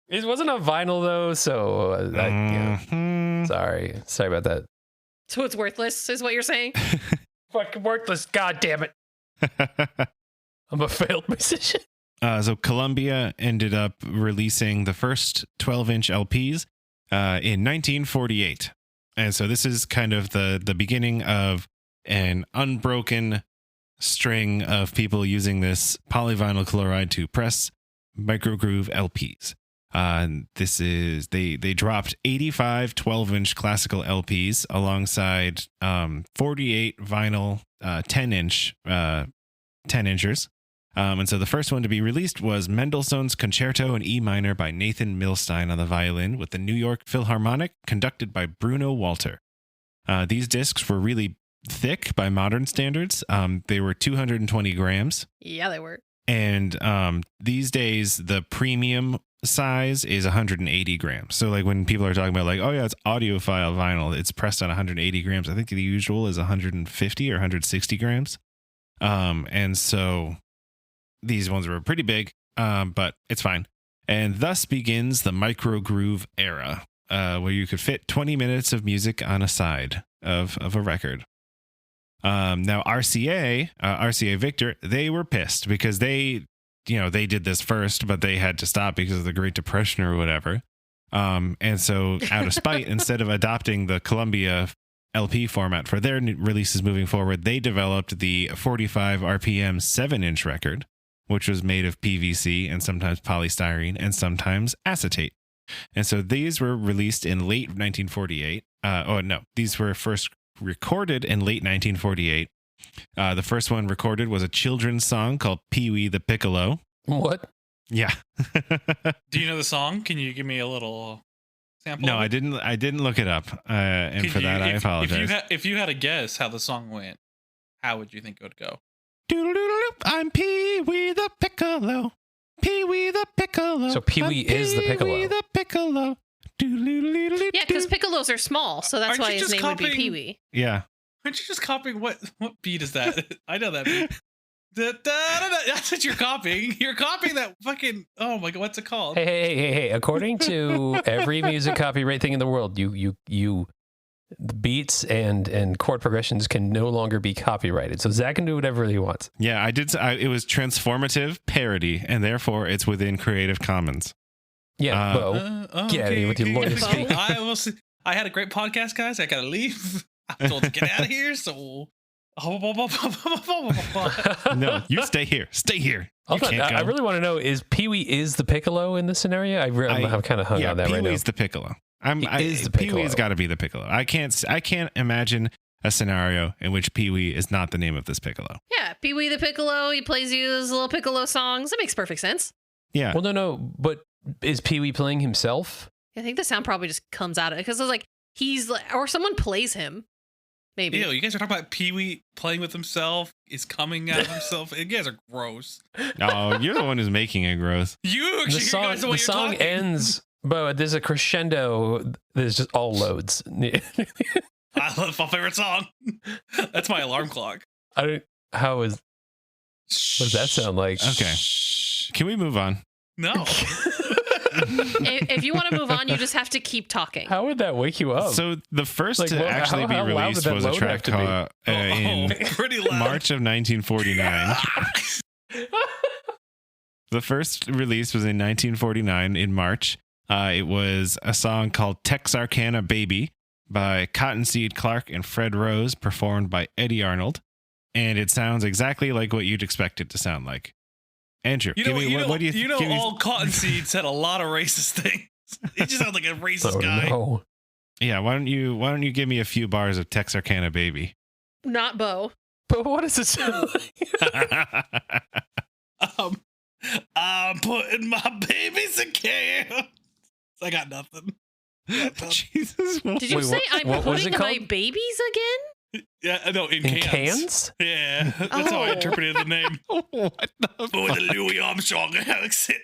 It wasn't a vinyl though, so Mhm. sorry about that. So it's worthless, is what you're saying? Fucking worthless. God damn it. I'm a failed musician. So Columbia ended up releasing the first 12-inch LPs in 1948. And so this is kind of the beginning of an unbroken string of people using this polyvinyl chloride to press microgroove LPs. This is they dropped 85 12-inch classical LPs alongside 48 vinyl 10-inchers. And so the first one to be released was Mendelssohn's Concerto in E minor by Nathan Milstein on the violin, with the New York Philharmonic conducted by Bruno Walter. These discs were really thick by modern standards. They were 220 grams. Yeah, they were. And these days, the premium size is 180 grams. So like when people are talking about like, oh yeah, it's audiophile vinyl, it's pressed on 180 grams. I think the usual is 150 or 160 grams. And so these ones were pretty big, but it's fine. And thus begins the microgroove era, where you could fit 20 minutes of music on a side of a record. Now RCA Victor, they were pissed because they did this first, but they had to stop because of the Great Depression or whatever. And so out of spite, instead of adopting the Columbia LP format for their releases moving forward, they developed the 45 RPM 7-inch record, which was made of PVC and sometimes polystyrene and sometimes acetate. And so these were released in late 1948. These were first recorded in late 1948. The first one recorded was a children's song called Pee-wee the Piccolo. What? Yeah. Do you know the song? Can you give me a little sample? No, I didn't look it up. And for that, I apologize. If you had a guess how the song went, how would you think it would go? Doodle-doodle-doop, I'm Pee-wee the Piccolo. Pee-wee the Piccolo. So Pee-wee is the Piccolo. Pee-wee the Piccolo. Doodle-doodle-doodle-doo. Yeah, because piccolos are small, so that's Aren't why you his just name would be copying- Pee-wee. Yeah. Aren't you just copying what beat is that? I know that beat. That's what you're copying. You're copying that fucking. Oh my god, what's it called? Hey. According to every music copyright thing in the world, you the beats and chord progressions can no longer be copyrighted. So Zach can do whatever he wants. Yeah, it was transformative parody, and therefore it's within Creative Commons. Yeah, Beau. Get out of here with your lawyer speak. I will see. I had a great podcast, guys. I gotta leave. I'm told to get out of here. So. No, you stay here. Stay here. You Hold on, can't go. I really want to know, is Pee-wee is the Piccolo in this scenario? I'm kind of hung on that right now. Pee-wee's the Piccolo. Is the Piccolo. Pee-wee's got to be the Piccolo. I can't imagine a scenario in which Pee-wee is not the name of this Piccolo. Yeah, Pee-wee the Piccolo, he plays you his little Piccolo songs. That makes perfect sense. Yeah. Well, no, but is Pee-wee playing himself? I think the sound probably just comes out of it because it's like or someone plays him. Maybe. Ew, you guys are talking about Pee-wee playing with himself. Is coming out of himself. You guys are gross. Oh, you're the one who's making it gross. You The song ends, but there's a crescendo. There's just all loads. I love my favorite song. That's my alarm clock. What does that sound like? Okay. Can we move on? No. If you want to move on, you just have to keep talking. How would that wake you up? So the first Like, to well, actually be how loud released would that was a load track have to be? called in Pretty loud. March of 1949. The first release was in 1949 in March. It was a song called Texarkana Baby by Cottonseed Clark and Fred Rose, performed by Eddie Arnold. And it sounds exactly like what you'd expect it to sound like. Andrew, You know, what do you you know, give me- all Cottonseed said a lot of racist things. He just sounds like a racist Oh, guy. no. Yeah, why don't you give me a few bars of Texarkana Baby? Not Beau. But what does it sound like? I'm putting my babies in cans. I got nothing. Jesus. Did you Wait, say I'm what was putting it my called? babies again? Yeah, no, in In cans. cans? Yeah, that's how I Oh. interpreted the name. What the With the fuck? Louis Armstrong accent.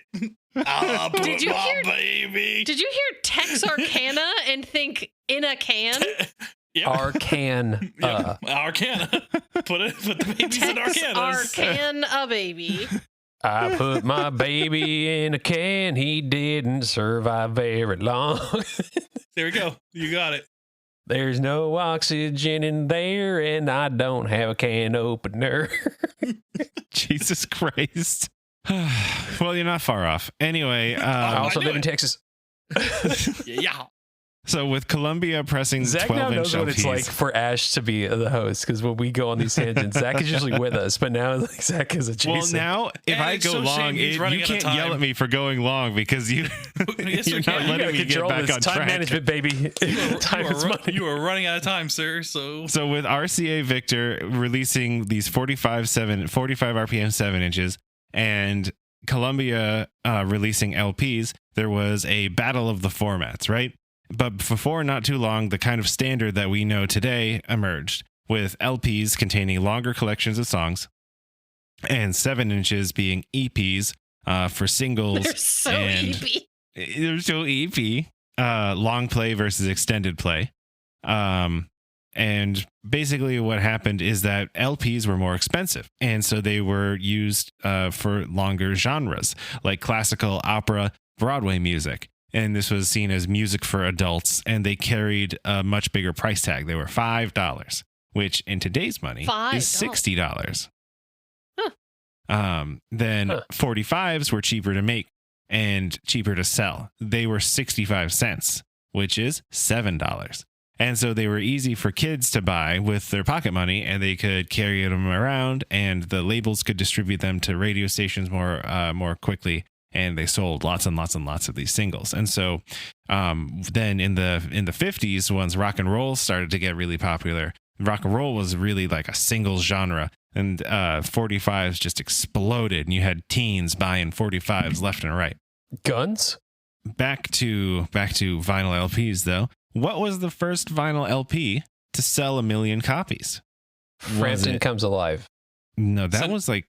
I'll put Did you my hear- baby. Did you hear Texarkana and think in a can? Yep. Arcan. Yep. Arcana. Put the babies in Arcanas. Texarkana baby. I put my baby in a can. He didn't survive very long. There we go. You got it. There's no oxygen in there, and I don't have a can opener. Jesus Christ. Well, you're not far off. Anyway, I I also knew live in it. Texas. Yeah. so with Columbia pressing Zach now 12-inch knows what it's LPs, like for Ash to be the host, because when we go on these tangents, Zach is usually with us, but now like, Zach is a well, Jason. now if And I it's go so long, shame he's running you out of can't yell time. at me for going long because you Yes, we you're can. not You letting gotta me get control back this on time track. management, baby. Time is money. You are running out of time, sir. So So with RCA Victor releasing these 45 RPM 7-inches and Columbia releasing LPs, there was a battle of the formats, right? But before not too long, the kind of standard that we know today emerged with LPs containing longer collections of songs and 7 inches being EPs for singles. They're so and EP. They're so EP. Long play versus extended play. And basically what happened is that LPs were more expensive. And so they were used for longer genres like classical, opera, Broadway music. And this was seen as music for adults. And they carried a much bigger price tag. They were $5, which in today's money is $5. $60. Huh. Then Huh. 45s were cheaper to make and cheaper to sell. They were 65 cents, which is $7. And so they were easy for kids to buy with their pocket money, and they could carry them around, and the labels could distribute them to radio stations more quickly. And they sold lots and lots and lots of these singles. And so then in the 50s, once rock and roll started to get really popular, rock and roll was really like a singles genre. And 45s just exploded, and you had teens buying 45s left and right. Guns? Back to vinyl LPs though. What was the first vinyl LP to sell 1 million copies? Frampton it- Comes Alive. No, that's Sin-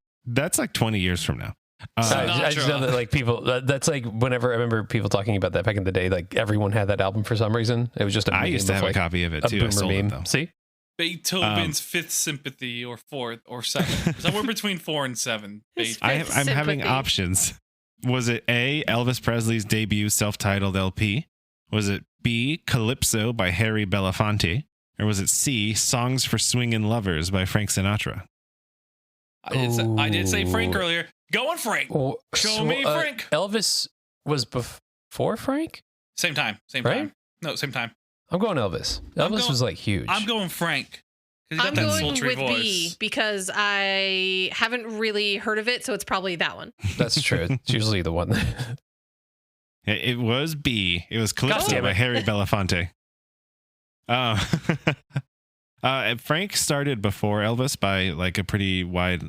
like 20 years from now. I just know that like people, that's like whenever I remember people talking about that back in the day, like everyone had that album for some reason. It was just a I meme used to of, have like, a copy of it a too. I boomer sold meme. it though. See? Beethoven's Fifth Sympathy or Fourth or Seventh. Somewhere between 4 and 7. His Beethoven. Fifth I'm having Sympathy. options. Was it A, Elvis Presley's debut self-titled LP? Was it B, Calypso by Harry Belafonte? Or was it C, Songs for Swingin' Lovers by Frank Sinatra? I did say Frank Ooh. earlier. Going Frank. Oh, Show me Frank. Elvis was before Frank? Same time. Same Right? time. No, same time. I'm going Elvis. I'm Elvis going- was like huge. I'm going Frank. 'Cause he's I'm got that going sultry with voice. B because I haven't really heard of it, so it's probably that one. That's true. It's usually the one. It was B. It was God Calypso damn by it. Harry Belafonte. Frank started before Elvis by like a pretty wide.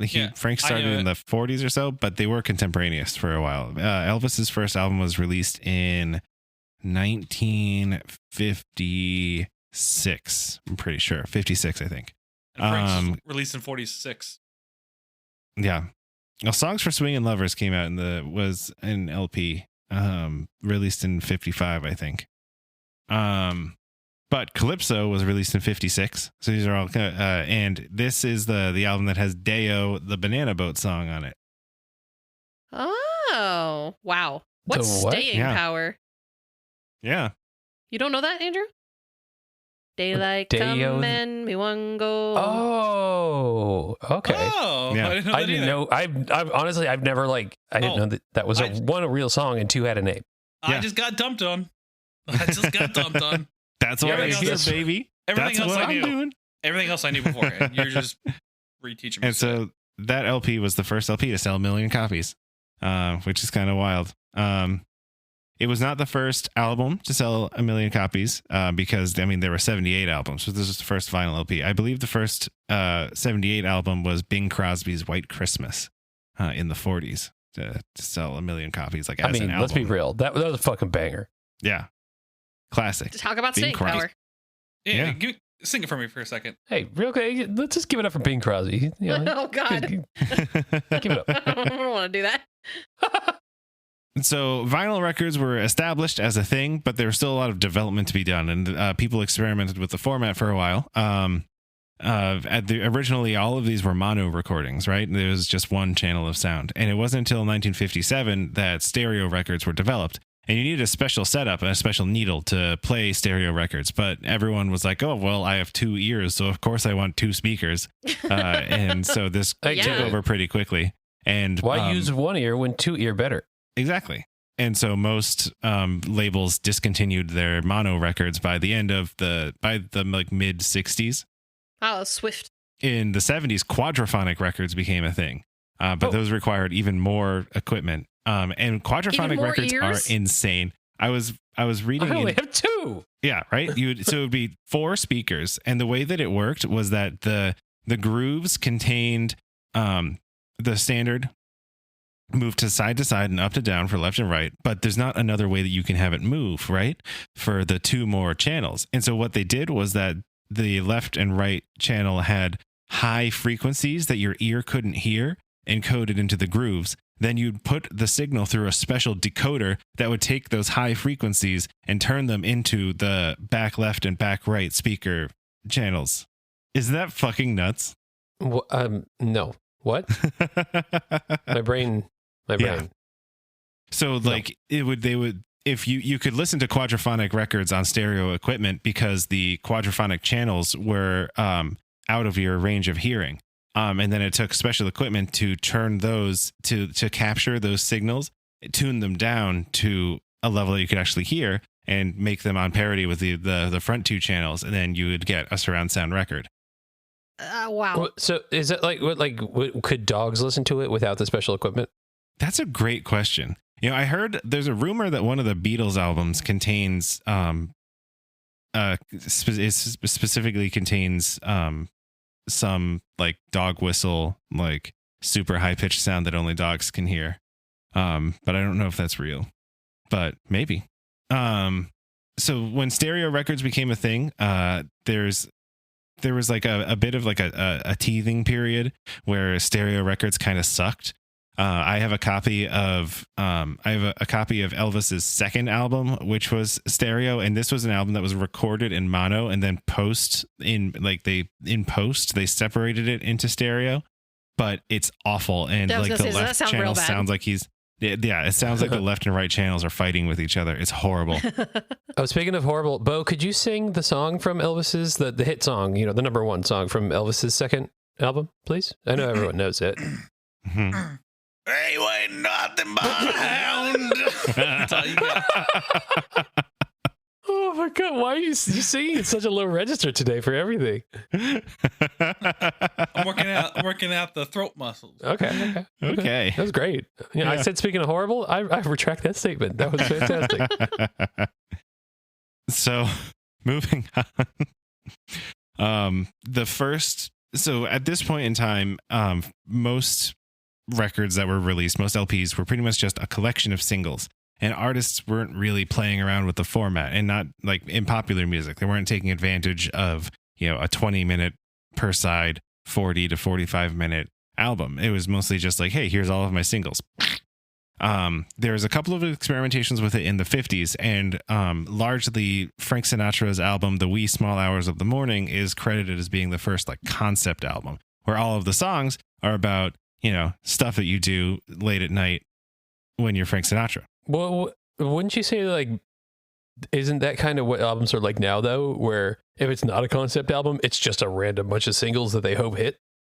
Yeah, Frank I started knew in the 40s or so, but they were contemporaneous for a while. Elvis's first album was released in 1956. I'm pretty sure 56, I think. And Frank's was released in 46. Yeah. Well, Songs for Swingin' Lovers came out was an LP, released in 55, I think. But Calypso was released in 56. So these are all, and this is the album that has Deo, the Banana Boat song on it. Oh, wow. What The what? staying Yeah. power? Yeah. You don't know that, Andrew? Daylight Deo- come and me one go. Oh, okay. Oh, Yeah. I didn't know I that didn't either. know. I've honestly, I've never I didn't Oh, know that was I- one a real song and two had a name. I Yeah. just got dumped on. I just got dumped on. That's what I Everything hear, else- baby. everything That's else what I I'm knew. doing. Everything else I knew before, and you're just reteaching me. And so that LP was the first LP to sell 1 million copies, which is kind of wild. It was not the first album to sell 1 million copies because, I mean, there were 78 albums. So this was the first vinyl LP. I believe the first 78 album was Bing Crosby's White Christmas in the 40s to sell 1 million copies. Like, as an album. Let's be real. That was a fucking banger. Yeah. Classic. Talk about Bing staying Crosby. power. Yeah, sing it for me for a second. Hey, real quick, let's just give it up for Bing Crosby. You know, Oh, God. give it up. I don't want to do that. So vinyl records were established as a thing, but there was still a lot of development to be done, and people experimented with the format for a while. Originally, all of these were mono recordings, right? There was just one channel of sound, and it wasn't until 1957 that stereo records were developed. And you needed a special setup and a special needle to play stereo records. But everyone was like, oh, well, I have 2 ears, so of course I want 2 speakers. And so this took over pretty quickly. And why use one ear when 2 ear better? Exactly. And so most labels discontinued their mono records by the end of the like mid 60s. Oh, Swift. In the 70s, quadraphonic records became a thing. But those required even more equipment. And quadraphonic records are insane. I was reading. I only have 2. Yeah, right. So it would be 4 speakers, and the way that it worked was that the grooves contained the standard move to side and up to down for left and right, but there's not another way that you can have it move, right? For the 2 more channels. And so what they did was that the left and right channel had high frequencies that your ear couldn't hear encoded into the grooves. Then you'd put the signal through a special decoder that would take those high frequencies and turn them into the back left and back right speaker channels. Is that fucking nuts? No. What? My brain. So like they would if you could listen to quadraphonic records on stereo equipment because the quadraphonic channels were out of your range of hearing. And then it took special equipment to turn those to capture those signals, tune them down to a level that you could actually hear, and make them on parity with the front 2 channels, and then you would get a surround sound record. Wow. So is it could dogs listen to it without the special equipment? That's a great question. You know, I heard there's a rumor that one of the Beatles albums contains specifically contains some like dog whistle, like super high pitched sound that only dogs can hear. But I don't know if that's real, but maybe. So when stereo records became a thing, there was like a bit of like a teething period where stereo records kind of sucked. I have a copy of Elvis's second album, which was stereo, and this was an album that was recorded in mono, and then they separated it into stereo, but it's awful. And like the left channel sounds like it sounds like the left and right channels are fighting with each other. It's horrible. Oh, speaking of horrible, Beau, could you sing the song from Elvis's the hit song, the number 1 song from Elvis's second album, please? I know everyone knows it. Mm-hmm. Hey, wait, nothing but a hound. That's all you got. Oh my God, why are you singing at such a low register today for everything? I'm working out the throat muscles. Okay. Okay. That was great. Yeah. I said, speaking of horrible, I retract that statement. That was fantastic. So moving on, so at this point in time, most records that were released, most LPs were pretty much just a collection of singles, and artists weren't really playing around with the format, and not like in popular music. They weren't taking advantage of, a 20-minute per side, 40 to 45-minute album. It was mostly just like, hey, here's all of my singles. There's a couple of experimentations with it in the 50s, and largely Frank Sinatra's album, The Wee Small Hours of the Morning, is credited as being the first like concept album, where all of the songs are about stuff that you do late at night when you're Frank Sinatra. Well, wouldn't you say like, isn't that kind of what albums are like now though, where if it's not a concept album, it's just a random bunch of singles that they hope hit?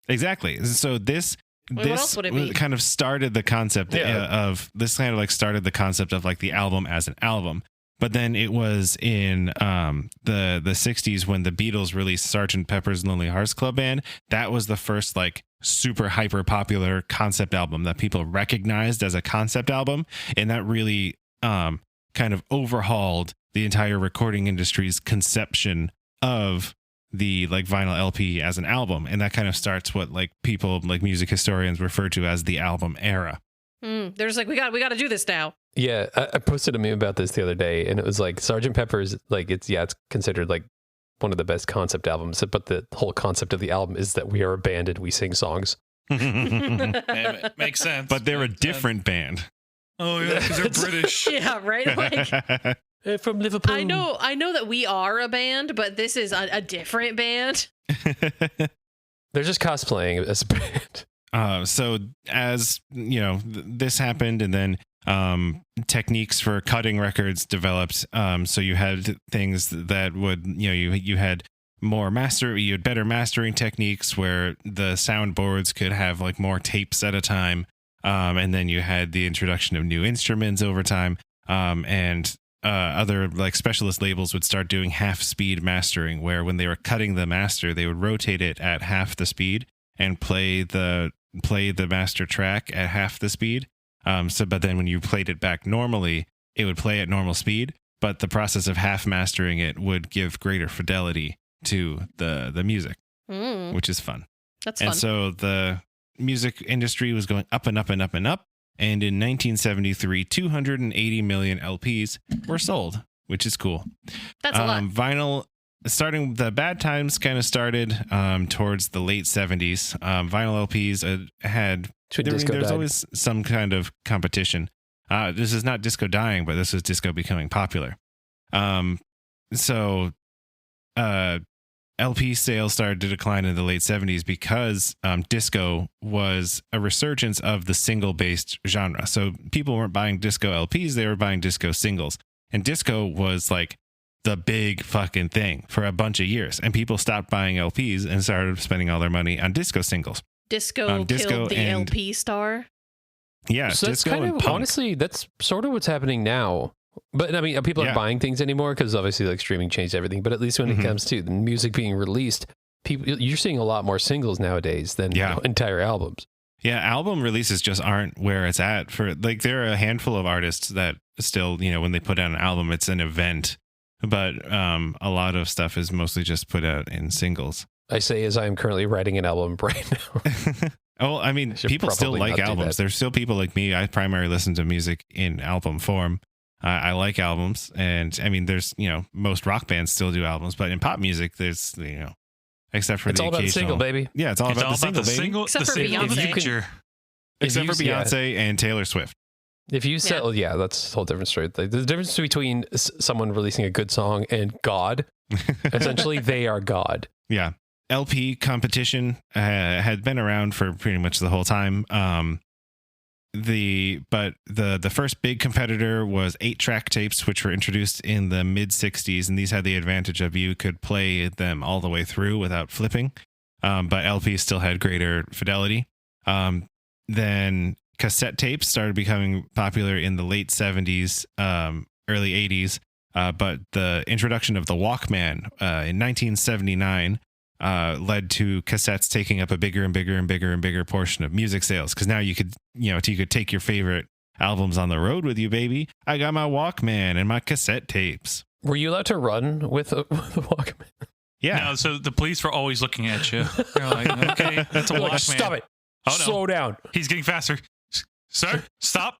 Exactly. So this kind of started the concept started the concept of like the album as an album. But then it was in the 60s when the Beatles released Sgt. Pepper's Lonely Hearts Club Band. That was the first like super hyper popular concept album that people recognized as a concept album, and that really kind of overhauled the entire recording industry's conception of the like vinyl LP as an album. And that kind of starts what like people like music historians refer to as the album era. There's like, we got to do this now. Yeah, I posted a meme about this the other day, and it was like Sgt. Pepper's, like it's considered like one of the best concept albums, but the whole concept of the album is that we are a band and we sing songs. It makes sense. But they're a different band. Oh yeah, because they're British. Yeah, right. Like, From Liverpool. I know that we are a band, but this is a different band. They're just cosplaying as a band. So as you know, this happened, and then techniques for cutting records developed. So you had things that would, you had you had better mastering techniques where the soundboards could have like more tapes at a time. And then you had the introduction of new instruments over time. And other like specialist labels would start doing half speed mastering, where when they were cutting the master, they would rotate it at half the speed and play the master track at half the speed. But then when you played it back normally, it would play at normal speed, but the process of half mastering it would give greater fidelity to the music, which is fun. That's and fun. So the music industry was going up and up and up and up. And in 1973, 280 million LPs were sold, which is cool. That's a lot. Vinyl, starting the bad times kind of started towards the late 70s. Vinyl LPs had, there's always some kind of competition. This is not disco dying, but this is disco becoming popular. So LP sales started to decline in the late 70s because disco was a resurgence of the single-based genre. So people weren't buying disco LPs, they were buying disco singles. And disco was like the big fucking thing for a bunch of years. And people stopped buying LPs and started spending all their money on disco singles. Disco killed the LP star. Yeah, so that's disco kind and of, punk. honestly, that's sort of what's happening now. But I mean, people aren't buying things anymore because obviously like streaming changed everything. But at least when it comes to the music being released, you're seeing a lot more singles nowadays than entire albums. Yeah, album releases just aren't where it's at. For like, there are a handful of artists that still, when they put out an album, it's an event. But a lot of stuff is mostly just put out in singles. I say as I am currently writing an album right now. Oh, I mean, people still like albums. There's still people like me. I primarily listen to music in album form. I like albums, and I mean, there's most rock bands still do albums, but in pop music, there's except for it's the all about the single, baby. Yeah, it's all about the single, baby. Except for Beyonce. Except for Beyonce and Taylor Swift. If you sell, that's a whole different story. Like, the difference between someone releasing a good song and God, essentially, they are God. Yeah, LP competition had been around for pretty much the whole time. The first big competitor was 8-track tapes, which were introduced in the mid 60s, and these had the advantage of you could play them all the way through without flipping, but LPs still had greater fidelity. Then cassette tapes started becoming popular in the late 70s, early 80s, but the introduction of the Walkman in 1979 led to cassettes taking up a bigger and bigger and bigger and bigger portion of music sales, because now you could take your favorite albums on the road with you, baby. I got my Walkman and my cassette tapes. Were you allowed to run with the Walkman? Yeah. No, so the police were always looking at you. They're like, okay, that's a Walkman. Like, stop it. Oh, no. Slow down. He's getting faster. Sir, stop.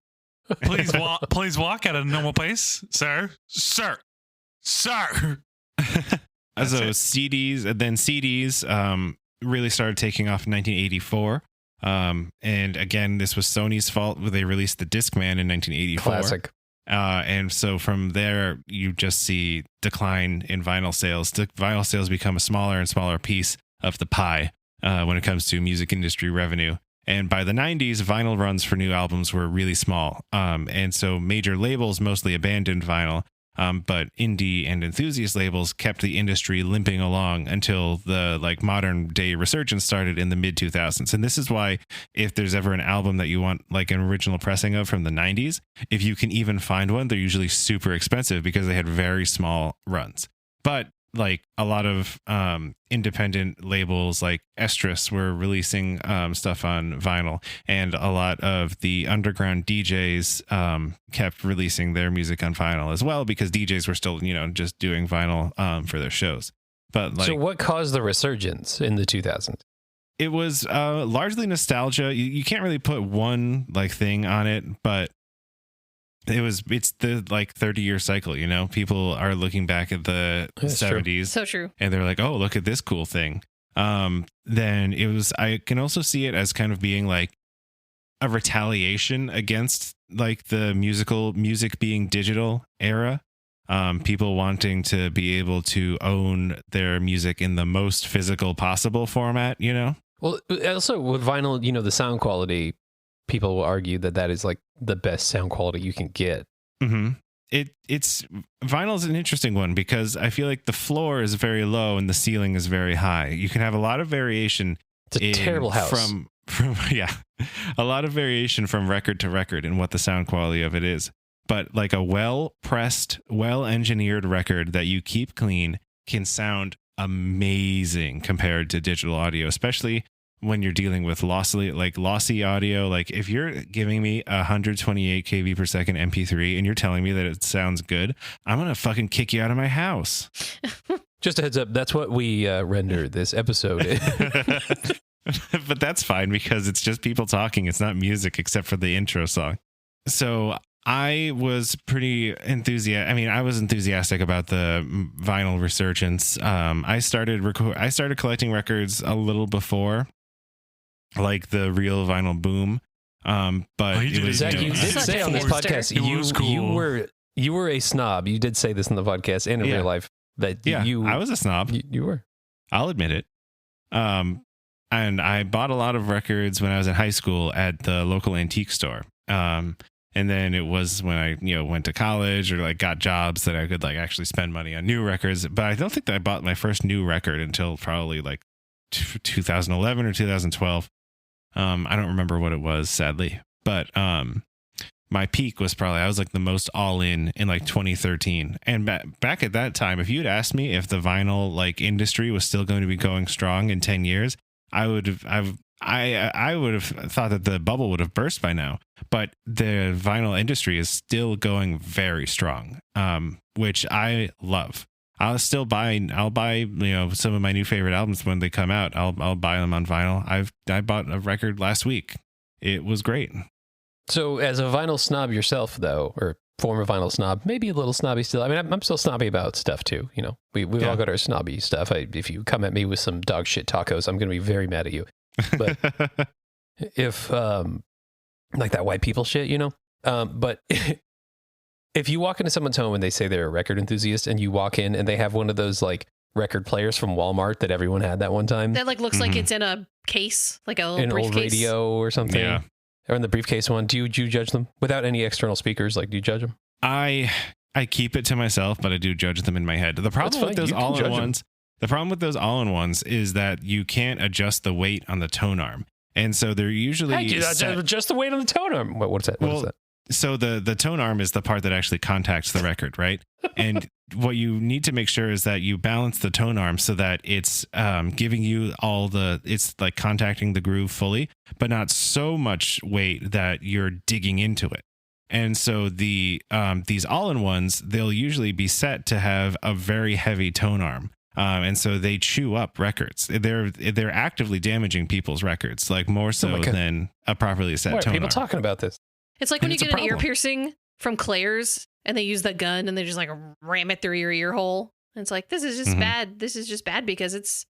Please walk. Please walk at a normal pace, sir. Sir. So CDs really started taking off in 1984. And again, this was Sony's fault. They released the Discman in 1984. Classic. And so from there, you just see decline in vinyl sales. Vinyl sales become a smaller and smaller piece of the pie when it comes to music industry revenue. And by the 90s, vinyl runs for new albums were really small. And so major labels mostly abandoned vinyl. But indie and enthusiast labels kept the industry limping along until the modern day resurgence started in the mid 2000s. And this is why, if there's ever an album that you want like an original pressing of from the 90s, if you can even find one, they're usually super expensive because they had very small runs. But like a lot of independent labels like Estrus were releasing stuff on vinyl, and a lot of the underground DJs kept releasing their music on vinyl as well, because DJs were still, just doing vinyl for their shows. But like, so what caused the resurgence in the 2000s? it was largely nostalgia. You can't really put one like thing on it, but it's the like 30-year cycle, people are looking back at the That's 70s So true. and they're like, oh, look at this cool thing. Then I can also see it as kind of being like a retaliation against like the music being digital era. People wanting to be able to own their music in the most physical possible format, Well, also with vinyl, the sound quality, people will argue that is like the best sound quality you can get. Mm-hmm. It's vinyl is an interesting one because I feel like the floor is very low and the ceiling is very high. You can have a lot of variation. It's a terrible house. From yeah, a lot of variation from record to record in what the sound quality of it is. But like a well-pressed, well-engineered record that you keep clean can sound amazing compared to digital audio, especially when you're dealing with lossy audio. Like if you're giving me 128 kb per second MP3 and you're telling me that it sounds good, I'm going to fucking kick you out of my house. Just a heads up, that's what we render this episode. But that's fine because it's just people talking. It's not music except for the intro song. So I was pretty enthusiastic. I mean, I was enthusiastic about the vinyl resurgence. I started collecting records a little before, like the real vinyl boom. But you it was, Zach, you did Such say a on this hipster. podcast, It was cool. you were a snob. You did say this in the podcast and in Yeah. real life that yeah, you I was a snob. you were. I'll admit it. And I bought a lot of records when I was in high school at the local antique store. And then it was when I, went to college or like got jobs that I could like actually spend money on new records. But I don't think that I bought my first new record until probably like 2011 or 2012. I don't remember what it was, sadly. But my peak was probably, I was like the most all in like 2013. And back at that time, if you'd asked me if the vinyl like industry was still going to be going strong in 10 years, I would have thought that the bubble would have burst by now. But the vinyl industry is still going very strong, which I love. I'll buy some of my new favorite albums when they come out. I'll buy them on vinyl. I bought a record last week. It was great. So as a vinyl snob yourself, though, or former vinyl snob, maybe a little snobby still. I mean, I'm still snobby about stuff too. We've all got our snobby stuff. If you come at me with some dog shit tacos, I'm going to be very mad at you. But if like that white people shit, but if you walk into someone's home and they say they're a record enthusiast and you walk in and they have one of those like record players from Walmart that everyone had that one time, That like looks like it's in a case, like a little an old briefcase. radio or something, Yeah. or in the briefcase one, do you judge them without any external speakers? Like, do you judge them? I keep it to myself, but I do judge them in my head. The problem with fine. those You can judge 'em. all-in-ones, the problem with those all-in-ones is that you can't adjust the weight on the tone arm. And so they're usually set. Just the weight on the tone arm. What's that? What is that? So the tone arm is the part that actually contacts the record, right? And what you need to make sure is that you balance the tone arm so that it's giving you it's like contacting the groove fully, but not so much weight that you're digging into it. And so these all-in-ones, they'll usually be set to have a very heavy tone arm. And so they chew up records. They're actively damaging people's records, like more so God. than a properly set Why are tone people arm. talking about this? It's like when And you it's a get an ear problem. piercing from Claire's and they use the gun and they just like ram it through your ear hole. And it's like, this is just Mhm. bad. This is just bad because it's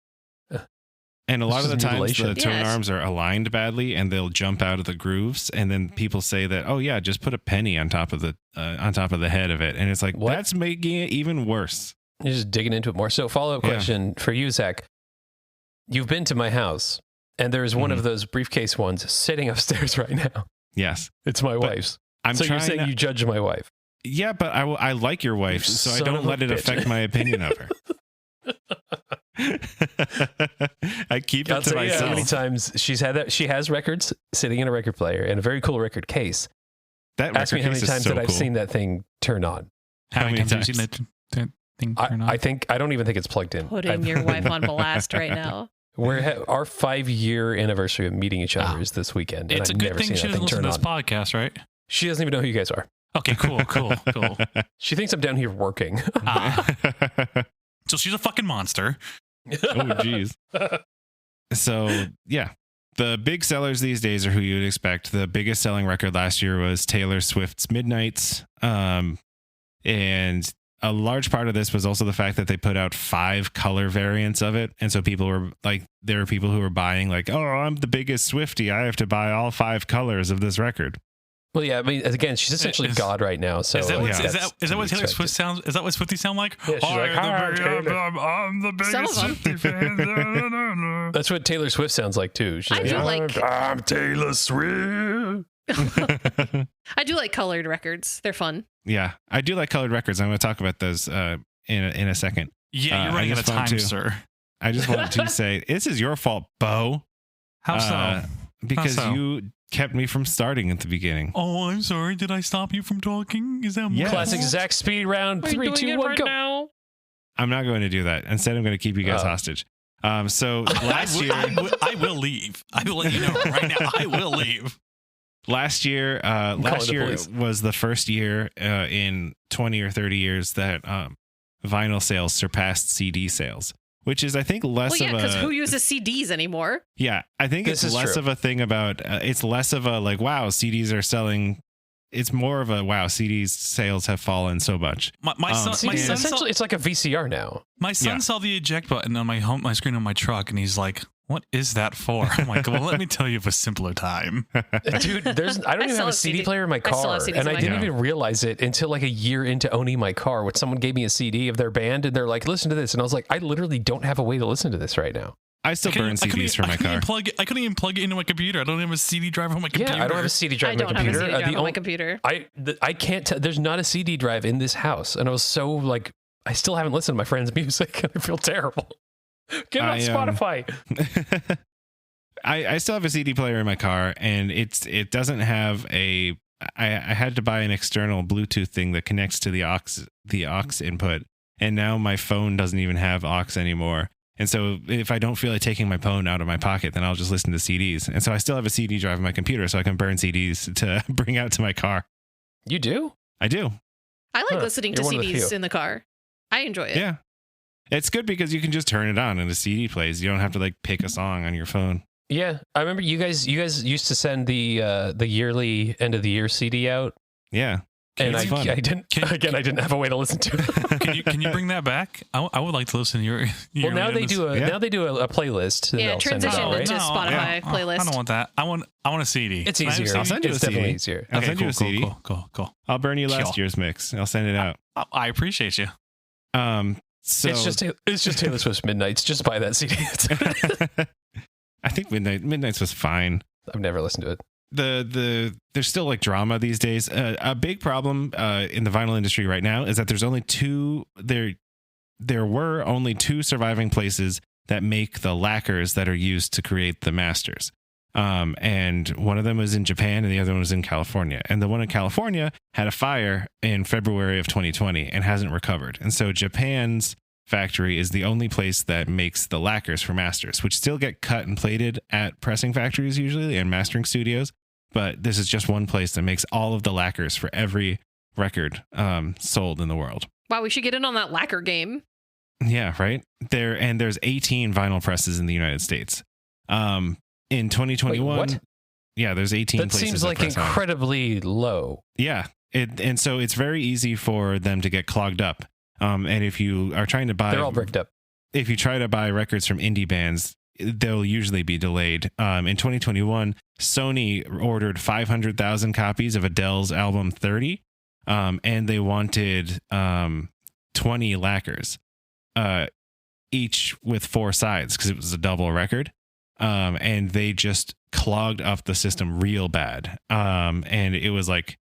And a lot of the This is times mutilation. the tone Yes. arms are aligned badly and they'll jump out of the grooves. And then people say that, oh yeah, just put a penny on top of the head of it. And it's like, What? that's making it even worse. You're just digging into it more. So follow-up Yeah. question for you, Zach. You've been to my house, and there's one of those briefcase ones sitting upstairs right now. Yes. It's my But wife's. I'm So you're trying saying to- you judge my wife. Yeah, but I like your wife, You so I son don't of a let it bitch. affect my opinion of her. I keep I'll it to tell you how many myself. times she's had that. She has records sitting in a record player and a very cool record case. That Ask me record how many case is times so that I've cool. seen that thing turn on. How many many times have you seen times? it thing turned on? I don't even think it's plugged in. Putting your wife on blast right now. Our 5-year anniversary of meeting each other is this weekend. It's a and I've good never thing seen she that doesn't thing listen to turn this on. podcast, right? She doesn't even know who you guys are. Okay, cool. She thinks I'm down here working. So she's a fucking monster. Oh, geez. So, yeah. The big sellers these days are who you would expect. The biggest selling record last year was Taylor Swift's Midnights. And a large part of this was also the fact that they put out 5 color variants of it. And so people were like, there are people who were buying like, oh, I'm the biggest Swiftie. I have to buy all 5 colors of this record. Well, yeah, I mean, again, she's essentially God right now. So Is that like, what, yeah. is that what Taylor Swift sounds? Is that what Swifties sound like? Yeah, she's like, "Hi, Taylor." I'm the Some biggest of them. Swiftie fan. That's what Taylor Swift sounds like too. She's I do like- I'm Taylor Swift. I do like colored records. They're fun. Yeah, I do like colored records. I'm going to talk about those in a second. Yeah, you're I running out of just want time, to- sir. I just wanted to say, this is your fault, Beau. How so? Because How so? you kept me from starting at the beginning. Oh, I'm sorry. Did I stop you from talking? Is that Yeah. Classic Zach speed round. 3, 2, 1, go. now? I'm not going to do that. Instead, I'm going to keep you guys Oh. hostage. So last year, I will leave. I will let you know right now. I will leave. last year calling the police. was the first year in 20 or 30 years that vinyl sales surpassed CD sales, which is, I think, less Well, yeah, of because a who uses CDs anymore? yeah. I think This it's is less true. of a thing about it's less of a like, wow, CDs are selling. It's more of a wow, CDs sales have fallen so much. My son, See, my son, saw, essentially, it's like a VCR now. my son Yeah. saw the eject button on my screen on my truck, and he's like, "What is that for?" I'm like, "Well, let me tell you of a simpler time." Dude, I don't even still have a have CD CD player in my I still car, have CDs and in I my didn't car. even realize it until like a year into owning my car, when someone gave me a CD of their band, and they're like, "Listen to this," and I was like, "I literally don't have a way to listen to this right now." I still burn CDs for my car. I couldn't even plug it into my computer. I don't have a CD drive on my computer. Yeah, I don't have a CD drive I on my don't have a computer. CD drive The on my only- computer. I can't tell. There's not a CD drive in this house, and I was so like, I still haven't listened to my friend's music, and I feel terrible. Get it on Spotify. I still have a CD player in my car, and it doesn't have a. I had to buy an external Bluetooth thing that connects to the aux input, and now my phone doesn't even have aux anymore. And so if I don't feel like taking my phone out of my pocket, then I'll just listen to CDs. And so I still have a CD drive on my computer, so I can burn CDs to bring out to my car. You do? I do. I like Huh, listening to you're one of the CDs few. in the car. I enjoy it. Yeah. It's good because you can just turn it on and the CD plays. You don't have to like pick a song on your phone. Yeah, I remember you guys used to send the yearly end of the year CD out, Yeah. and It's fun. I didn't. I didn't have a way to listen to it. Can you bring that back? I would like to listen to your Well, now they do Yeah. a playlist. that Yeah, they'll send transition out, right? into Spotify playlist. I don't want that. I want a CD. It's Can I have a easier. CD? I'll send you It's a CD. definitely easier. I'll send you a cool, CD. Cool. I'll burn you last Sure. year's mix. I'll send it out. I appreciate you. So It's just Taylor Swift's Midnights. Just buy that CD. I think Midnights was fine. I've never listened to it. There's still like drama these days. A big problem in the vinyl industry right now is that there's only there were only two surviving places that make the lacquers that are used to create the masters. And one of them was in Japan and the other one was in California. And the one in California had a fire in February of 2020 and hasn't recovered. And so Japan's factory is the only place that makes the lacquers for masters, which still get cut and plated at pressing factories usually and mastering studios. But this is just one place that makes all of the lacquers for every record sold in the world. Wow, we should get in on that lacquer game. Yeah, right. There's 18 vinyl presses in the United States. In 2021, Wait, what? Yeah, there's 18 That places seems that like press vinyl. incredibly low. Yeah, and so it's very easy for them to get clogged up. And if you are trying to buy, They're all bricked up. if you try to buy records from indie bands, they'll usually be delayed. In 2021, Sony ordered 500,000 copies of Adele's album 30, and they wanted 20 lacquers, each with 4 sides because it was a double record. And they just clogged up the system real bad. And it was like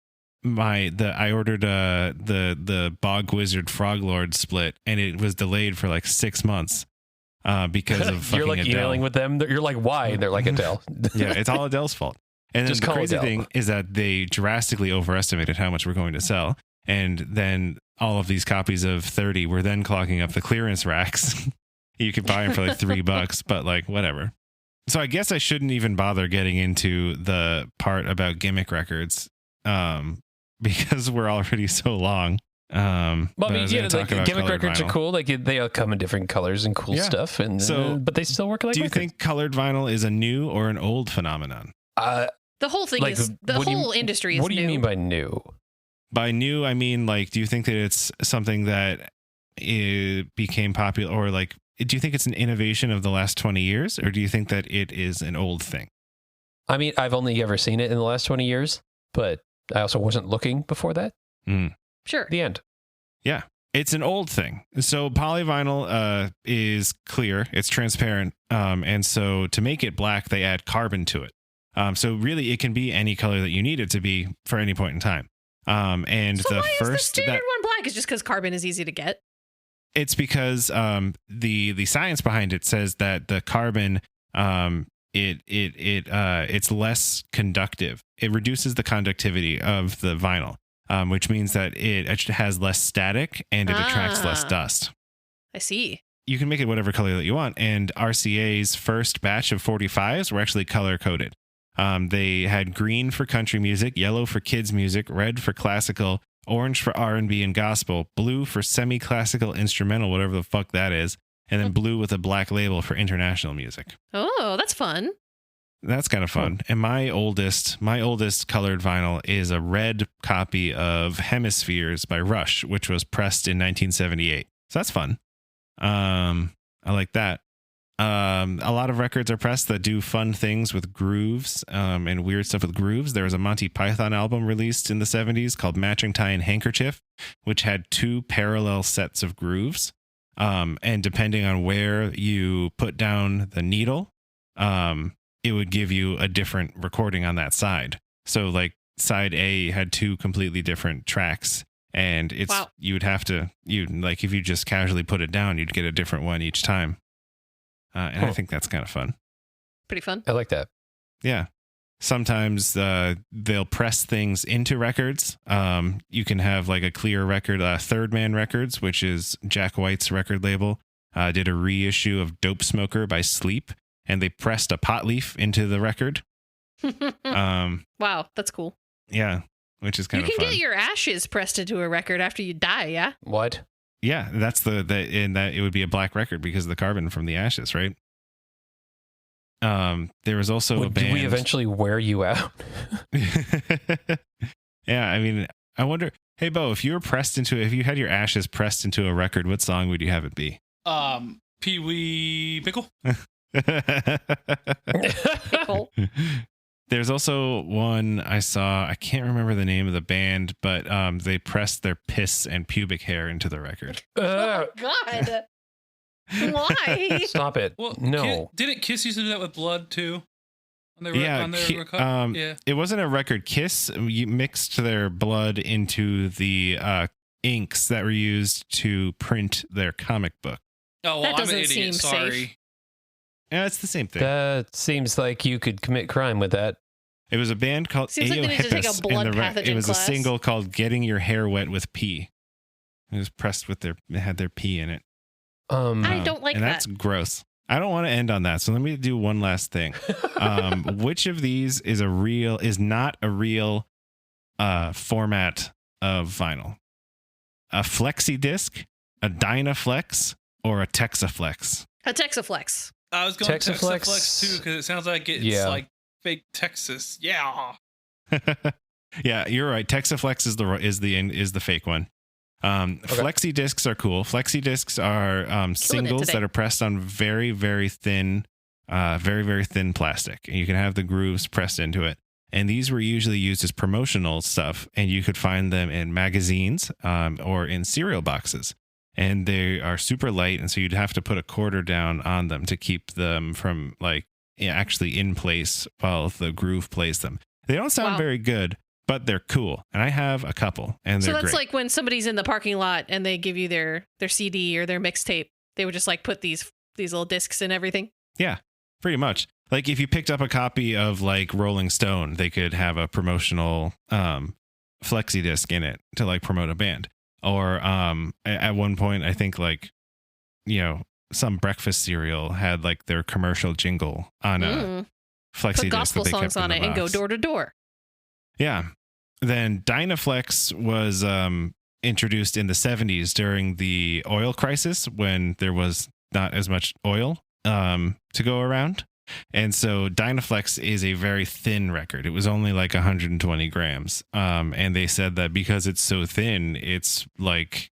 I ordered the Bog Wizard Frog Lord split, and it was delayed for like 6 months because of fucking You're like Adele. emailing with them. You're like, why? And they're like, Adele. Yeah, it's all Adele's fault. And then Just the call crazy Adele. thing is that they drastically overestimated how much we're going to sell. And then all of these copies of 30 were then clogging up the clearance racks. You could buy them for like $3, but like whatever. So I guess I shouldn't even bother getting into the part about gimmick records, because we're already so long. Well, I but mean, was yeah, gonna talk like about gimmick colored records vinyl. are cool. Like they all come in different colors and cool Yeah. stuff, and So, but they still work like Do you records. think colored vinyl is a new or an old phenomenon? The whole thing Like, is the what do you- whole industry is What do you new. mean by new? By new, I mean, like, do you think that it's something that it became popular, or like, do you think it's an innovation of the last 20 years, or do you think that it is an old thing? I mean, I've only ever seen it in the last 20 years, but I also wasn't looking before that. Sure. The end. Yeah, it's an old thing. So polyvinyl is clear, it's transparent, and so to make it black, they add carbon to it. So really, it can be any color that you need it to be for any point in time. And So the why first is the standard that one black? Is just because carbon is easy to get? it's because the science behind it says that the carbon it's less conductive. It reduces the conductivity of the vinyl, which means that it actually has less static and it attracts less Ah. dust. I see. You can make it whatever color that you want. And RCA's first batch of 45s were actually color coded. They had green for country music, yellow for kids music, red for classical, orange for R&B and gospel, blue for semi-classical instrumental, whatever the fuck that is, and then blue with a black label for international music. Oh, that's fun. That's kind of fun. And my oldest colored vinyl is a red copy of Hemispheres by Rush, which was pressed in 1978. So that's fun. I like that. A lot of records are pressed that do fun things with grooves and weird stuff with grooves. There was a Monty Python album released in the 70s called Matching Tie and Handkerchief, which had 2 parallel sets of grooves. And depending on where you put down the needle, it would give you a different recording on that side. So like side A had 2 completely different tracks. And it's Wow. you would have to like if you just casually put it down, you'd get a different one each time. And I think that's kind of fun. Pretty fun. I like that. Yeah. Sometimes they'll press things into records. You can have like a clear record. Third Man Records, which is Jack White's record label, did a reissue of Dope Smoker by Sleep, and they pressed a pot leaf into the record. Wow, that's cool. Yeah, which is kind You of can fun. get your ashes pressed into a record after you die, yeah? What? Yeah, that's and that it would be a black record because of the carbon from the ashes, right? There was also a Would band. we eventually wear you out? Yeah, I mean, I wonder. Hey, Beau, if you had your ashes pressed into a record, what song would you have it be? Pee Wee Pickle. Pickle. There's also one I saw. I can't remember the name of the band, but they pressed their piss and pubic hair into the record. Oh, God. Why? Stop it. Well, No. didn't Kiss used to do that with blood too? On their, Yeah, on their Ki- record? Yeah. It wasn't a record. Kiss mixed their blood into the inks that were used to print their comic book. Oh, That well, I'm an doesn't idiot. seem Sorry. safe. Yeah, it's the same thing. That seems like you could commit crime with that. It was a band called Seems like they need to take a Aeohippus, blood and pathogen it was class. a single called "Getting Your Hair Wet with Pee." It was pressed with it had their pee in it. I don't like and that. that's gross. I don't want to end on that, so let me do one last thing. Which of these is not a real format of vinyl? A flexi disc, a Dynaflex, or a Texaflex? A Texaflex. I was going Texaflex. Texaflex too because it sounds like it's Yeah. like fake Texas. Yeah. Yeah, you're right. Texaflex is the fake one. Flexi discs are cool. Flexi discs are singles today. that are pressed on very, very thin plastic, and you can have the grooves pressed into it. And these were usually used as promotional stuff, and you could find them in magazines or in cereal boxes. And they are super light, and so you'd have to put a quarter down on them to keep them from actually in place while the groove plays them. They don't sound Wow. very good, but they're cool. And I have a couple, and So they're that's great. like when somebody's in the parking lot and they give you their CD or their mixtape. They would just like put these little discs and everything. Yeah, pretty much. Like if you picked up a copy of like Rolling Stone, they could have a promotional flexi disc in it to like promote a band. Or at one point, I think like, some breakfast cereal had like their commercial jingle on a flexi Put disc gospel that they songs kept on in it the and go box. door to door. Yeah. Then Dynaflex was introduced in the 70s during the oil crisis when there was not as much oil to go around. And so Dynaflex is a very thin record. It was only like 120 grams. And they said that because it's so thin, it's like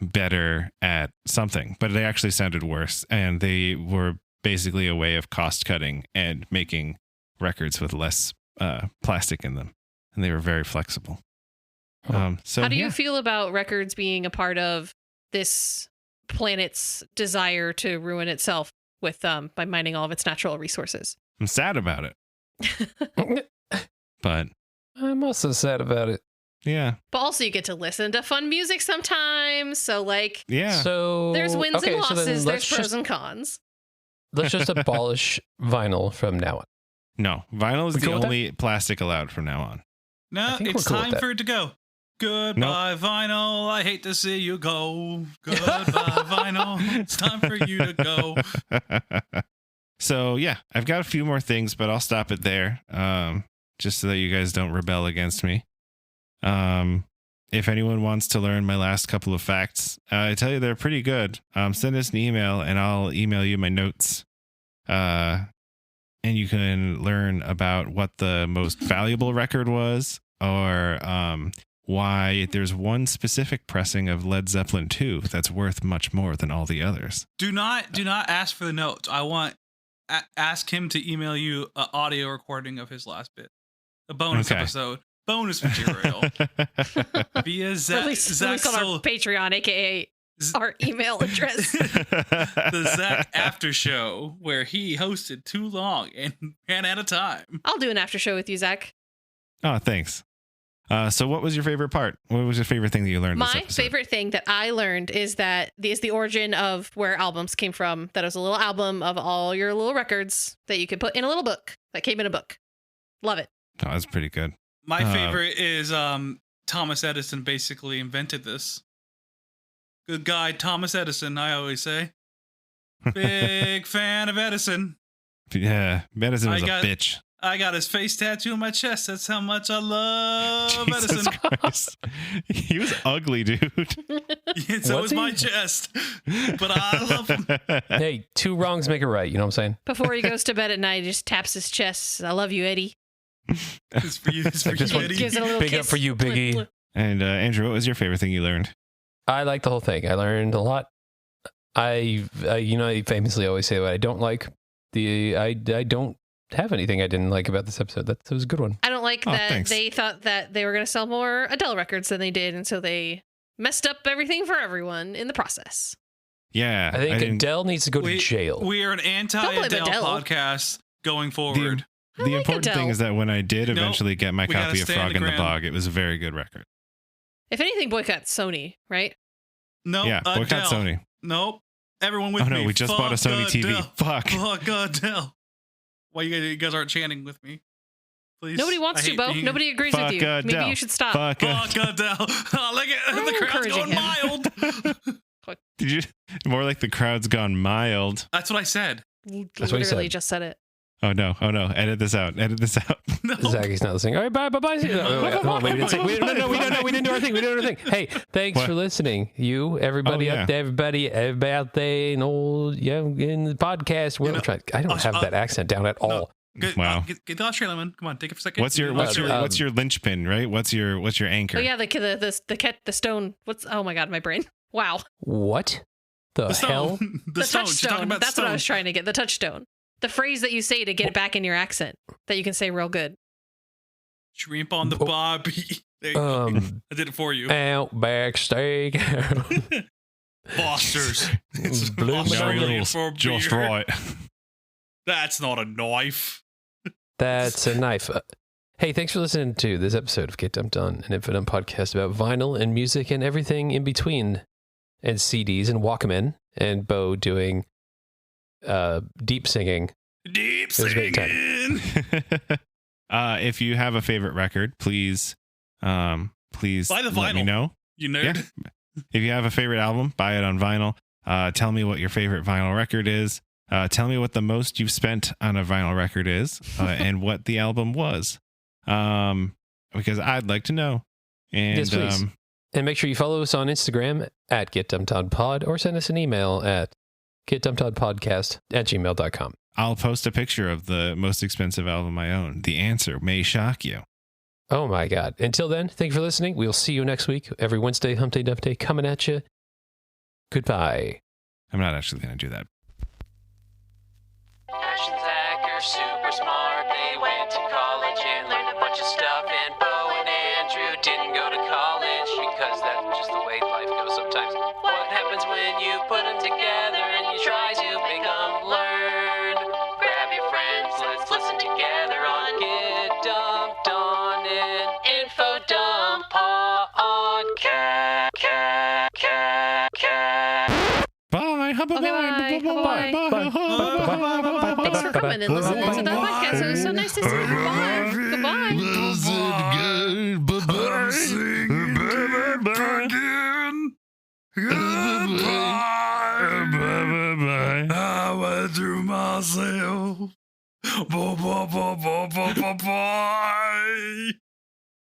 better at something, but they actually sounded worse. And they were basically a way of cost cutting and making records with less plastic in them. And they were very flexible. So How do you feel about records being a part of this planet's desire to ruin itself with by mining all of its natural resources? I'm sad about it, but I'm also sad about it. yeah, But also you get to listen to fun music sometimes. So like yeah. So there's wins okay, and so then losses, there's let's pros just, and cons. let's just abolish vinyl from now on. No, vinyl is We the cool with that? only plastic allowed from now on. No, think it's we're cool with time that. for it to go. Goodbye, vinyl. I hate to see you go. Goodbye, vinyl. It's time for you to go. So yeah, I've got a few more things, but I'll stop it there. Just so that you guys don't rebel against me. If anyone wants to learn my last couple of facts, I tell you they're pretty good. Send us an email and I'll email you my notes. And you can learn about what the most valuable record was, or why there's one specific pressing of Led Zeppelin 2 that's worth much more than all the others. Do not ask for the notes. I want ask him to email you an audio recording of his last bit, a bonus Okay. episode, bonus material via Release on our Patreon, aka our email address. the Zach after show where he hosted too long and ran out of time. I'll do an after show with you, Zach. Oh, thanks. So what was your favorite part? What was your favorite thing that you learned this My episode? favorite thing that I learned is the origin of where albums came from. That was a little album of all your little records that you could put in a little book that came in a book. Love it. Oh, that's pretty good. My favorite is Thomas Edison basically invented this. Good guy, Thomas Edison, I always say. Big fan of Edison. Yeah, Edison was I a got- bitch. I got his face tattoo on my chest. That's how much I love Jesus Edison. Christ. He was ugly, dude. Yeah, so Was is he? my chest. But I love him. Hey, two wrongs make a right. You know what I'm saying? Before he goes to bed at night, he just taps his chest. I love you, Eddie. It's for you, it's for This you, one Eddie. Gives it a little Big up kiss. for you, Biggie. And Andrew, what was your favorite thing you learned? I like the whole thing. I learned a lot. I famously always say what I don't like. I don't have anything I didn't like about this episode. That was a good one. I don't like Oh, that thanks. they thought that they were going to sell more Adele records than they did, and so they messed up everything for everyone in the process. Yeah. I think didn't- Adele needs to go to jail. We are an anti-Adele Adele. podcast going forward. I the like important Adele. thing is that when I did Nope. eventually get my We gotta copy of stand Frog the in the ground. Bog, it was a very good record. If anything, boycott Sony, right? No, Yeah, boycott Adele. Sony. Nope. Everyone with Oh me. no, we just bought a Fuck Sony TV. Adele. Fuck. Fuck Adele. Why you guys aren't chanting with me? Please. Nobody wants I to, hate Bo. being- Nobody agrees Fuck with you. Maybe Adele. you should stop. Fuck. Fuck Adele. Oh, look at I'm the crowd's encouraging going him. mild. Did you? More like the crowd's gone mild. That's what I said. That's what he Literally said. just said it. Oh no. Edit this out. No. Zachy's not listening. All right, bye. No, wait, come on, wait, we didn't say, wait, no, we don't know. We didn't do our thing. Hey, thanks What? for listening. You, everybody Oh, out there, everybody out there, in the podcast world. I don't have that accent down at all. Get, Wow. get the Australian man. Come on, take it for a second. What's your linchpin, right? What's your anchor? Oh yeah, the stone. Oh my god, my brain. Wow. What the hell? stone? The She's talking touchstone. about That's stone. what I was trying to get. The touchstone. The phrase that you say to get it back in your accent that you can say real good. Shrimp on the Oh. barbie. There you go. I did it for you. Outback steak. Foster's. It's Blue Australian Marines. for Just beer. right. That's not a knife. That's a knife. Hey, thanks for listening to this episode of Get Dumped On, an infinite podcast about vinyl and music and everything in between, and CDs and Walkman, and Beau doing deep singing. Deep was a great time. singing. If you have a favorite record, please Buy the let me vinyl. know. You nerd. Yeah. If you have a favorite album, buy it on vinyl. Tell me what your favorite vinyl record is. Tell me what the most you've spent on a vinyl record is, and what the album was. Because I'd like to know. And Yes, please. And make sure you follow us on Instagram at GetDumpedPod or send us an email at getdumpedpodcast@gmail.com. I'll post a picture of the most expensive album I own. The answer may shock you. Oh my God. Until then, thank you for listening. We'll see you next week. Every Wednesday, Humpday Dumpday coming at you. Goodbye. I'm not actually going to do that. Ash and Zach are super smart. They went to college and learned a bunch of stuff. And Beau and Andrew didn't go to college because that's just the way life goes sometimes. What happens when you put them together and you try to make them learn? Grab your friends, let's listen together on Get Dumped on an Info Dump Podcast. Bye. Bye. Okay, bye. Thanks for coming and listening to the podcast. It was so nice to see you. Bye. Goodbye. I went through myself. Bye.